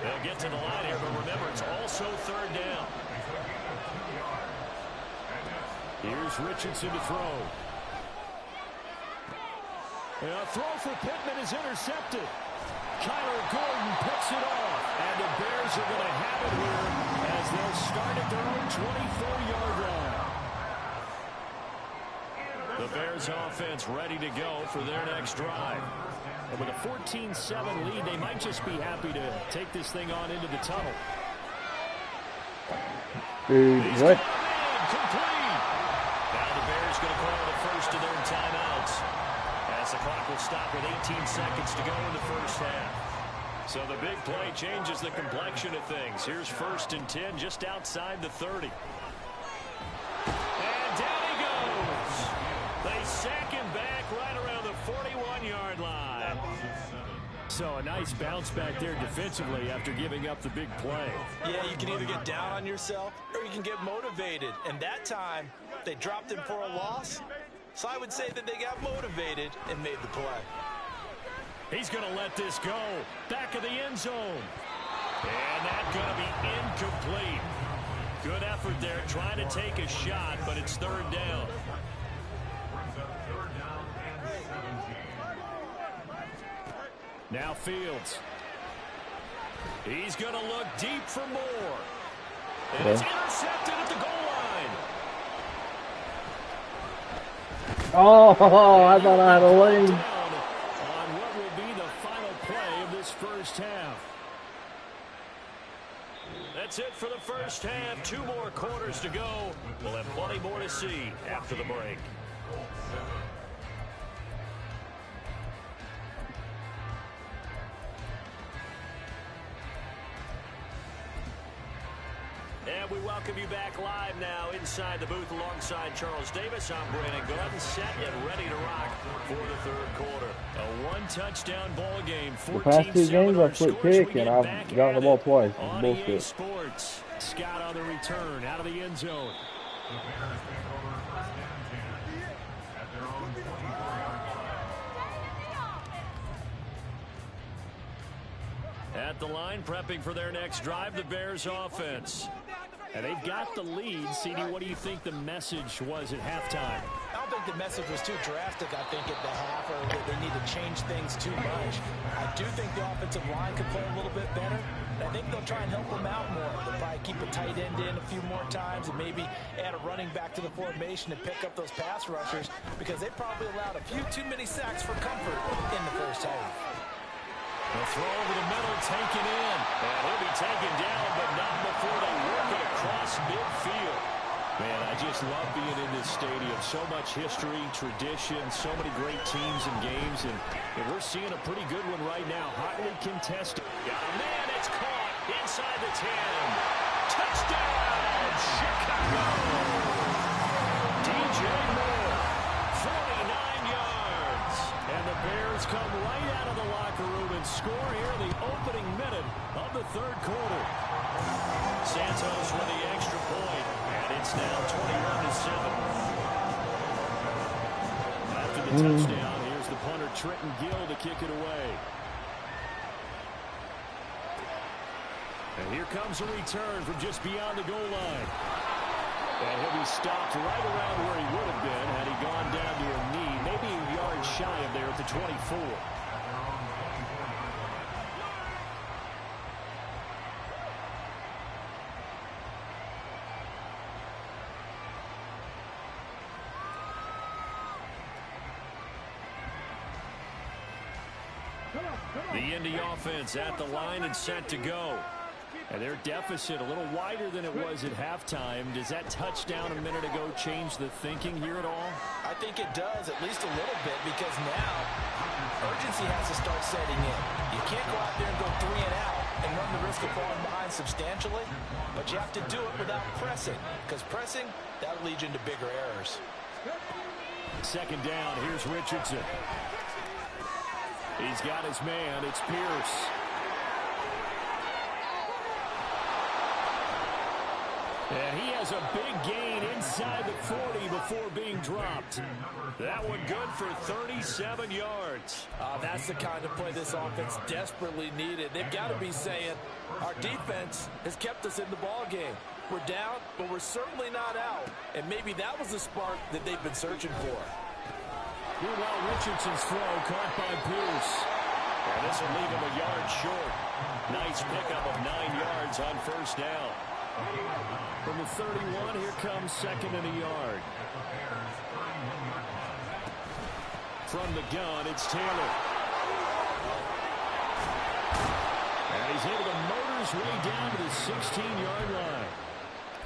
They'll get to the line here, but remember, it's also 3rd down. Here's Richardson to throw. And a throw for Pittman is intercepted. Kyler Gordon picks it off. And the Bears are going to have it here as they'll start at their own 24-yard line. The Bears offense ready to go for their next drive. And with a 14-7 lead, they might just be happy to take this thing on into the tunnel. Dude, what? complete. Now the Bears going to call the first of their timeouts, as the clock will stop with 18 seconds to go in the first half. So the big play changes the complexion of things. Here's 1st and 10 just outside the 30. And down he goes. They sack him back right around the 41-yard line. So a nice bounce back there defensively after giving up the big play. Yeah, you can either get down on yourself or you can get motivated. And that time, they dropped him for a loss. So I would say that they got motivated and made the play. He's going to let this go. Back of the end zone. And that's going to be incomplete. Good effort there, trying to take a shot, but it's 3rd down. Now Fields. He's going to look deep for more. And it's intercepted at the goal line. Oh, I thought I had a lead. On what will be the final play of this first half. That's it for the first half. 2 more quarters to go. We'll have plenty more to see after the break. And we welcome you back live now inside the booth alongside Charles Davis. I'm Brandon Gordon, set and ready to rock for the 3rd quarter. A 1-touchdown ball game. The past 2 games I split kick and I've gotten the ball twice. On Bullshit. EA Sports. Scott on the return out of the end zone. The Bears take over 1st and 10 at their own 24-yard line. At the line, prepping for their next drive, the Bears offense. And they've got the lead. CD, what do you think the message was at halftime? I don't think the message was too drastic, I think, at the half, or that they need to change things too much. I do think the offensive line could play a little bit better. I think they'll try and help them out more. They'll probably keep a tight end in a few more times and maybe add a running back to the formation and pick up those pass rushers, because they probably allowed a few too many sacks for comfort in the first half. The throw over the middle, taken in. And he'll be taken down, but not before they work it across midfield. Man, I just love being in this stadium. So much history, tradition, so many great teams and games. And we're seeing a pretty good one right now. Hotly contested. Got a man, it's caught inside the 10. Touchdown, Chicago. DJ Moore, 49 yards. And the Bears come right out of the locker room and score here in the opening minute of the 3rd quarter. Santos with the extra point, and it's now 21-7. After the touchdown, here's the punter Trenton Gill to kick it away. And here comes a return from just beyond the goal line. And he'll be stopped right around where he would have been had he gone down to a knee, maybe a yard shy of there at the 24. The Indy offense at the line and set to go. And their deficit a little wider than it was at halftime. Does that touchdown a minute ago change the thinking here at all? I think it does, at least a little bit, because now urgency has to start setting in. You can't go out there and go 3 and out and run the risk of falling behind substantially, but you have to do it without pressing, because pressing, that'll lead you into bigger errors. 2nd down, here's Richardson. He's got his man, it's Pierce. And he has a big gain inside the 40 before being dropped. That one good for 37 yards. That's the kind of play this offense desperately needed. They've got to be saying, our defense has kept us in the ball game. We're down, but we're certainly not out. And maybe that was the spark that they've been searching for. Meanwhile, Richardson's throw caught by Pierce. And this will leave him a yard short. Nice pickup of 9 yards on 1st down. From the 31, here comes 2nd and a yard. From the gun, it's Taylor. And he's able to motor his way down to the 16-yard line.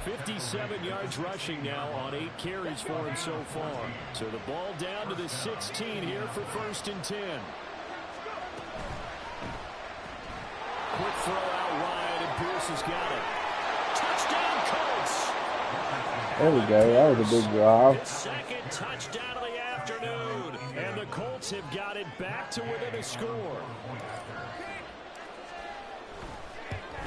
57 yards rushing now on 8 carries for him so far. So the ball down to the 16 here for 1st and 10. Quick throw out wide, and Pierce has got it. Touchdown, Colts! There we go. That was a big drive. His 2nd touchdown of the afternoon. And the Colts have got it back to within a score.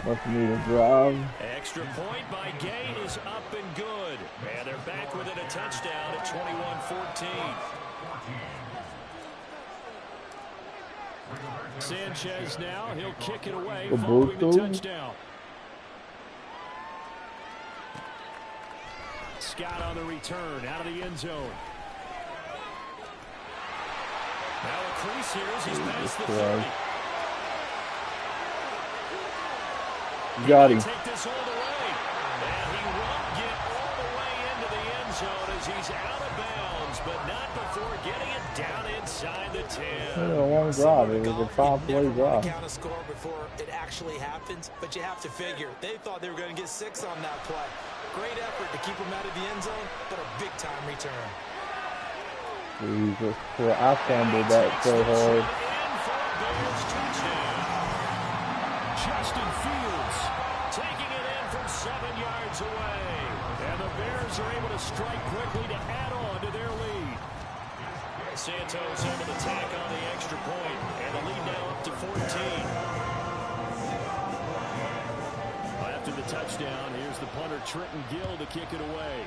Must need a drive. Extra point by Gain is up and good. And they're back within a touchdown at 21-14. Sanchez now, he'll kick it away following the touchdown. Scott on the return, out of the end zone. Now a crease here as he's past the 30. Got him. Take this all the way. And he won't get all the way into the end zone as he's out of bounds, but not before getting it down inside the 10. It was a long drive. It was a 5-play drive. Count a score before it actually happens, but you have to figure they thought they were going to get 6 on that play. Great effort to keep him out of the end zone, but a big-time return. Jesus, I fumbled that so hard. Justin Fields taking it in from 7 yards away. And the Bears are able to strike quickly to add on to their lead. Santos able to tack on the extra point, and the lead now up to 14. After the touchdown, here's the punter Trenton Gill to kick it away.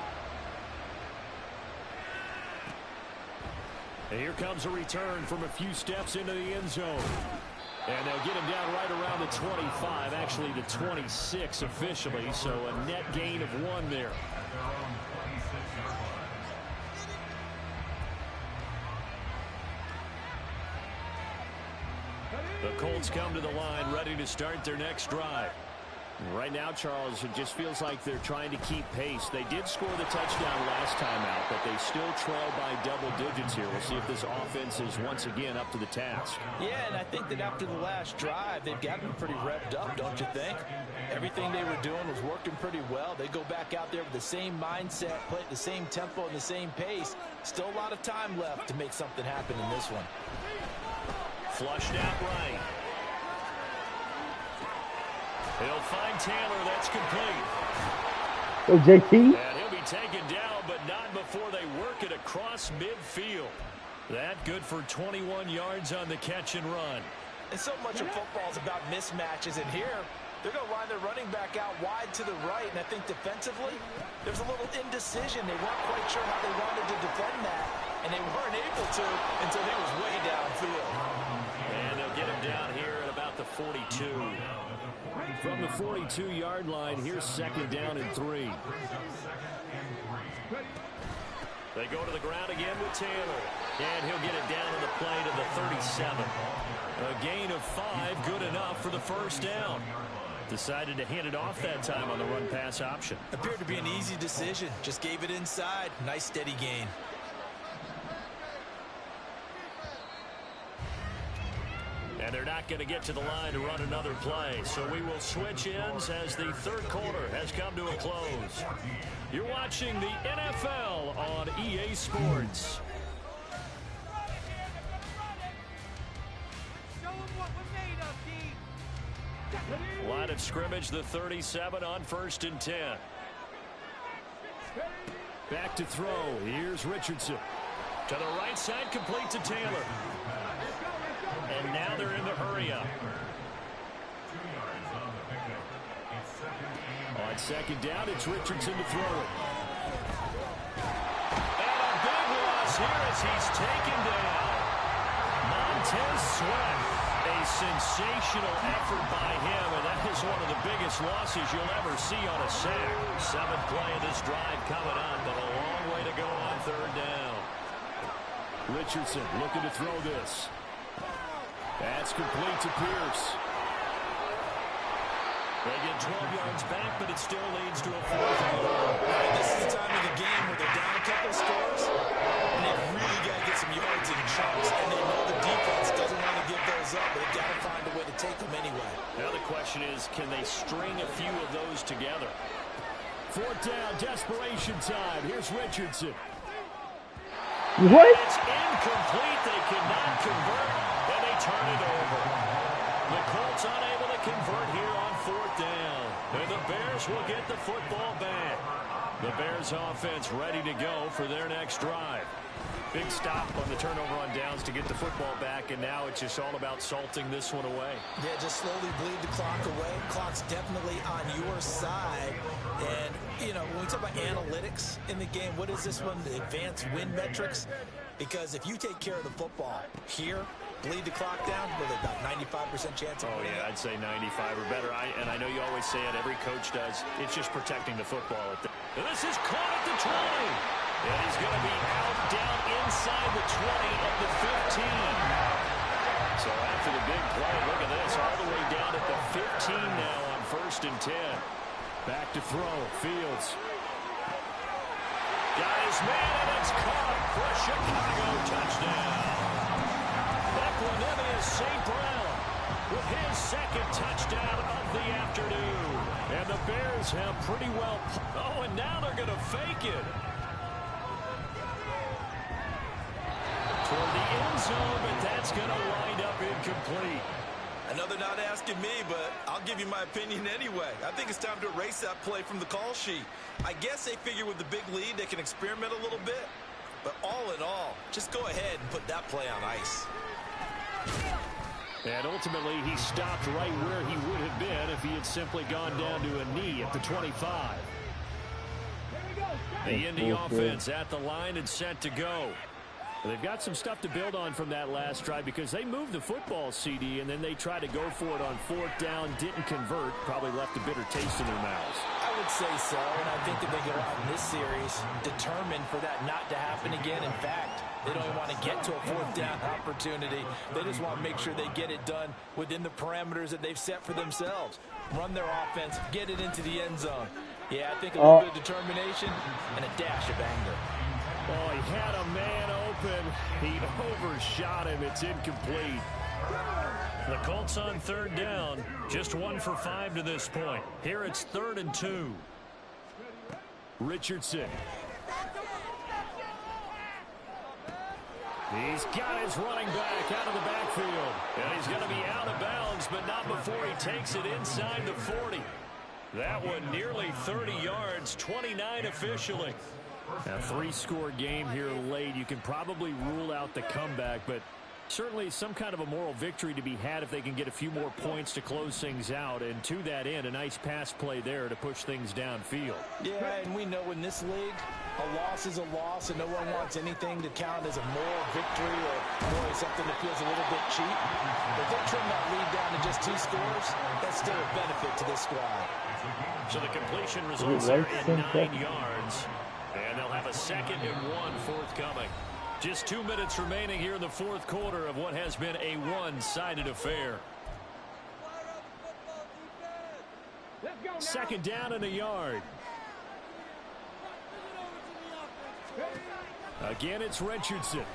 And here comes a return from a few steps into the end zone. And they'll get him down right around the 25, actually the 26 officially, so a net gain of 1 there. The Colts come to the line ready to start their next drive. Right now, Charles, it just feels like they're trying to keep pace. They did score the touchdown last time out, but they still trail by double digits here. We'll see if this offense is once again up to the task. Yeah, and I think that after the last drive, they've gotten pretty revved up, don't you think? Everything they were doing was working pretty well. They go back out there with the same mindset, play at the same tempo and the same pace. Still a lot of time left to make something happen in this one. Flushed out right. He'll find Taylor. That's complete. Oh, JT. And he'll be taken down, but not before they work it across midfield. That good for 21 yards on the catch and run. And so much of football is about mismatches, and here they're going to line their running back out wide to the right, and I think defensively there's a little indecision. They weren't quite sure how they wanted to defend that, and they weren't able to until he was way downfield. And they'll get him down here at about the 42. From the 42-yard line, here's 2nd down and 3. They go to the ground again with Taylor. And he'll get it down on the play to the 37. A gain of 5, good enough for the 1st down. Decided to hand it off that time on the run-pass option. Appeared to be an easy decision. Just gave it inside. Nice steady gain. And they're not going to get to the line to run another play. So we will switch ends as the 3rd quarter has come to a close. You're watching the NFL on EA Sports. Line of scrimmage, the 37 on 1st and 10. Back to throw. Here's Richardson. To the right side, complete to Taylor. And now they're in the hurry up. On 2nd down, it's Richardson to throw it. And a big loss here as he's taken down. Montez Sweat. A sensational effort by him, and that is one of the biggest losses you'll ever see on a sack. 7th play of this drive coming up, but a long way to go on 3rd down. Richardson looking to throw this. That's complete to Pierce. They get 12 yards back, but it still leads to a 4th and long. This is the time of the game where they're down a couple scores, and they've really got to get some yards in chunks, and they know the defense doesn't want to give those up, but they've got to find a way to take them anyway. Now the question is, can they string a few of those together? 4th down, desperation time. Here's Richardson. What? It's incomplete. They cannot convert, and they turn it over. The Colts unable to convert here on 4th down. And the Bears will get the football back. The Bears offense ready to go for their next drive. Big stop on the turnover on downs to get the football back, and now it's just all about salting this one away. Yeah, just slowly bleed the clock away. Clock's definitely on your side. And, you know, when we talk about analytics in the game, what is this one? The advanced win metrics? Because if you take care of the football here, bleed the clock down, with about 95% chance of winning. I'd say 95 or better. And I know you always say it, every coach does. It's just protecting the football. This is caught at the 20. And he's going to be out down inside the 20 of the 15. So after the big play, look at this, all the way down at the 15 now on 1st and 10. Back to throw, Fields. Got his man, and it's caught for a Chicago touchdown. Equanimous St. Brown with his 2nd touchdown of the afternoon. And the Bears have pretty well... Oh, and now they're going to fake it. Toward the end zone, but that's going to wind up incomplete. I know they're not asking me, but I'll give you my opinion anyway. I think it's time to erase that play from the call sheet. I guess they figure with the big lead they can experiment a little bit. But all in all, just go ahead and put that play on ice. And ultimately, he stopped right where he would have been if he had simply gone down to a knee at the 25. The Indy offense at the line and set to go. They've got some stuff to build on from that last drive because they moved the football, CD, and then they tried to go for it on 4th down, didn't convert, probably left a bitter taste in their mouths. I would say so, and I think that they go out in this series determined for that not to happen again. In fact, they don't even want to get to a 4th down opportunity. They just want to make sure they get it done within the parameters that they've set for themselves. Run their offense, get it into the end zone. Yeah, I think a little bit of determination and a dash of anger. Oh, he had a man open. He overshot him. It's incomplete. The Colts on 3rd down. Just 1 for 5 to this point. Here it's 3rd and 2. Richardson. He's got his running back out of the backfield. And he's going to be out of bounds, but not before he takes it inside the 40. That one nearly 30 yards, 29 officially. A 3-score game here late. You can probably rule out the comeback, but certainly some kind of a moral victory to be had if they can get a few more points to close things out. And to that end, a nice pass play there to push things downfield. Yeah, and we know in this league, a loss is a loss, and no one wants anything to count as a moral victory or boy, something that feels a little bit cheap. But if they trim that lead down to just 2 scores, that's still a benefit to this squad. So the completion results there in 9 yards. And they'll have a 2nd and 1 forthcoming. Just 2 minutes remaining here in the 4th quarter of what has been a one-sided affair. 2nd down and a yard. Again, it's Richardson.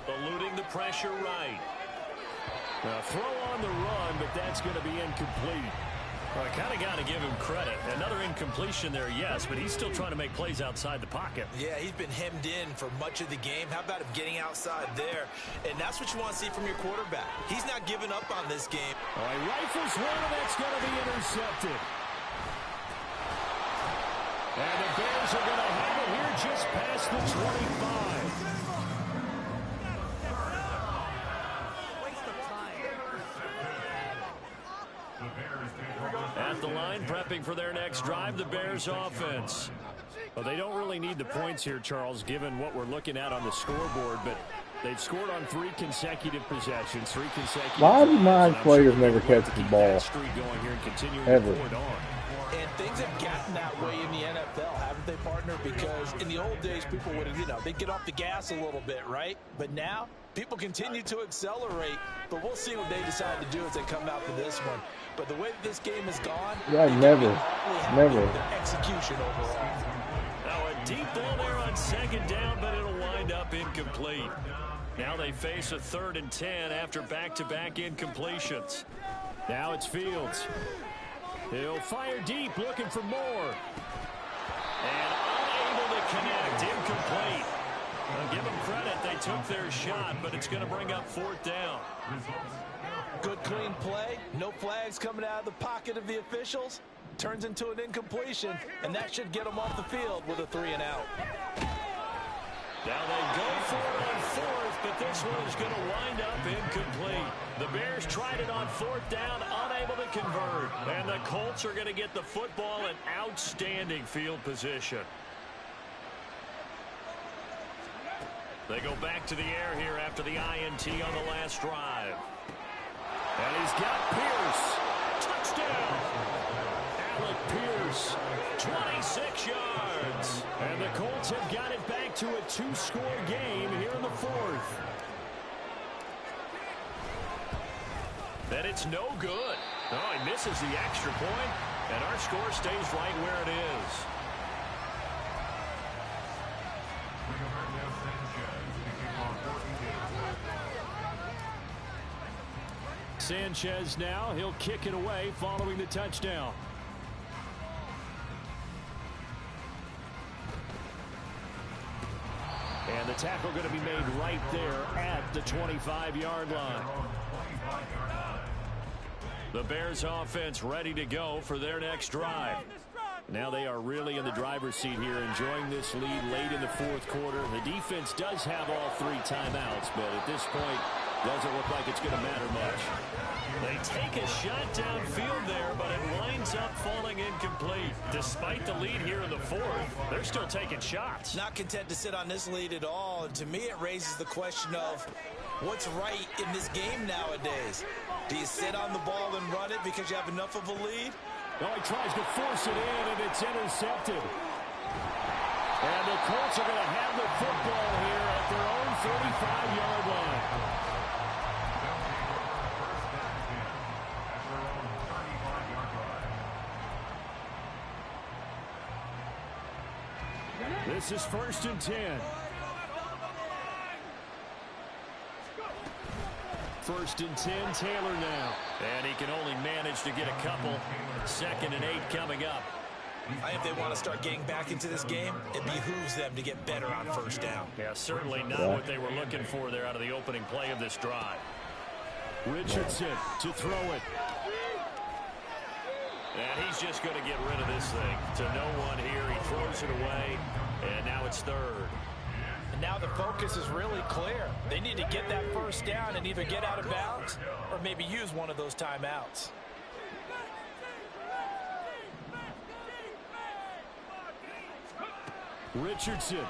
Eluding the pressure right. A throw on the run, but that's going to be incomplete. Well, I kind of got to give him credit. Another incompletion there, yes, but he's still trying to make plays outside the pocket. Yeah, he's been hemmed in for much of the game. How about him getting outside there? And that's what you want to see from your quarterback. He's not giving up on this game. All right, rifles one, and that's going to be intercepted. And the Bears are going to have it here just past the 25. At the line, prepping for their next drive, the Bears offense. Well, they don't really need the points here, Charles, given what we're looking at on the scoreboard, but they've scored on 3 consecutive possessions, 3 consecutive. Why do my players never catch the ball? Ever. And things have gotten that way in the NFL, haven't they, partner? Because in the old days, people would have, they'd get off the gas a little bit, right? But now, people continue to accelerate, but we'll see what they decide to do as they come out for this one. But the way that this game has gone, never. Execution overall. Now a deep ball there on 2nd down, but it'll wind up incomplete. Now they face a 3rd and 10 after back-to-back incompletions. Now it's Fields. He'll fire deep, looking for more. And unable to connect. Incomplete. Well, give them credit. They took their shot, but it's going to bring up 4th down. Good, clean play. No flags coming out of the pocket of the officials. Turns into an incompletion, and that should get them off the field with a 3-and-out. Now they go for it on 4th, but this one is going to wind up incomplete. The Bears tried it on 4th down, unable to convert. And the Colts are going to get the football in outstanding field position. They go back to the air here after the INT on the last drive. And he's got Pierce. Touchdown! Alec Pierce, 26 yards. And the Colts have got it back to a 2-score game here in the 4th. And it's no good. Oh, he misses the extra point, and our score stays right where it is. Sanchez now, he'll kick it away following the touchdown. And the tackle going to be made right there at the 25-yard line. The Bears offense ready to go for their next drive. Now they are really in the driver's seat here, enjoying this lead late in the 4th quarter. The defense does have all 3 timeouts, but at this point, doesn't look like it's going to matter much. They take a shot downfield there, but it winds up falling incomplete. Despite the lead here in the 4th, they're still taking shots. Not content to sit on this lead at all. And to me, it raises the question of what's right in this game nowadays. Do you sit on the ball and run it because you have enough of a lead? No, he tries to force it in, and it's intercepted. And the Colts are going to have the football here at their own 35-yard line. This is 1st and 10. 1st and 10, Taylor now. And he can only manage to get a couple. 2nd and 8 coming up. If they want to start getting back into this game, it behooves them to get better on 1st down. Yeah, certainly not what they were looking for there out of the opening play of this drive. Richardson to throw it. And he's just going to get rid of this thing to no one here. He throws it away, and now it's 3rd. And now the focus is really clear. They need to get that 1st down and either get out of bounds or maybe use one of those timeouts. Richardson.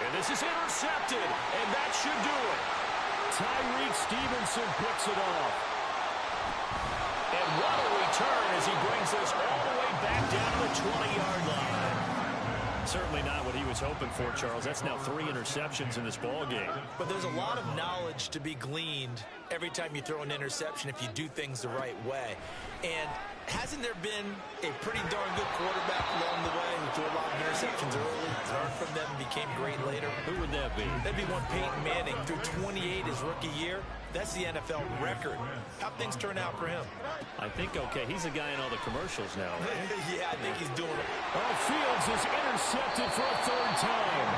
And this is intercepted, and that should do it. Tyreek Stevenson picks it off. And what a return as he brings this all the way back down to the 20-yard line. Certainly not what he was hoping for, Charles. That's now 3 interceptions in this ball game. But there's a lot of knowledge to be gleaned every time you throw an interception if you do things the right way. And hasn't there been a pretty darn good quarterback along the way who threw a lot of interceptions early, learned from them, and became great later? Who would that be? That'd be one Peyton Manning. Threw 28 his rookie year. That's the NFL record. How'd things turn out for him? I think, okay, he's a guy in all the commercials now. Right? Yeah, I think he's doing it. Oh, Fields is intercepted for a 3rd time.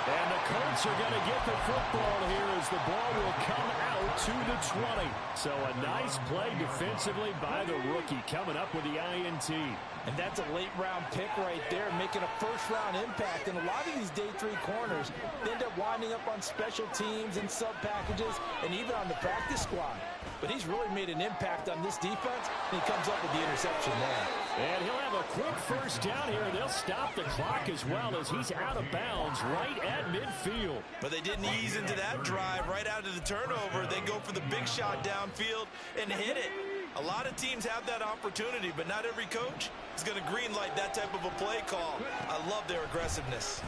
And the Colts are going to get the football here as the ball will come out to the 20. So a nice play defensively by the rookie coming up with the INT. And that's a late-round pick right there, making a first-round impact. And a lot of these day 3 corners, they end up winding up on special teams and sub-packages and even on the practice squad. But he's really made an impact on this defense, and he comes up with the interception there. And he'll have a quick 1st down here. They'll stop the clock as well as he's out of bounds right at midfield. But they didn't ease into that drive right out of the turnover. They go for the big shot downfield and hit it. A lot of teams have that opportunity, but not every coach is going to greenlight that type of a play call. I love their aggressiveness.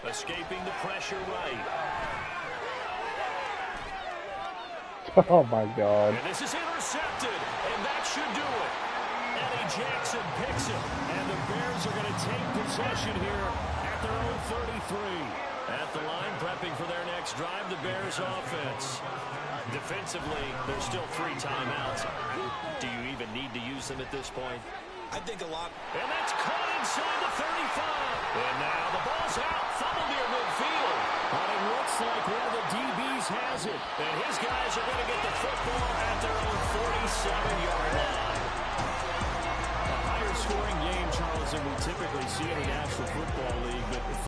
Escaping the pressure right. Oh, my God. And this is intercepted, and that should do it. Eddie Jackson picks it, and the Bears are going to take possession here at their own 33. At the line, prepping for their next drive, the Bears offense. Defensively, there's still 3 timeouts. Do you even need to use them at this point? I think a lot. And that's caught inside the 35. And now the ball's out. Fumble near midfield. But it looks like one of the DBs has it. And his guys are going to get the football at their own 47-yard line. A higher scoring game, Charles, than we typically see in the National Football League. But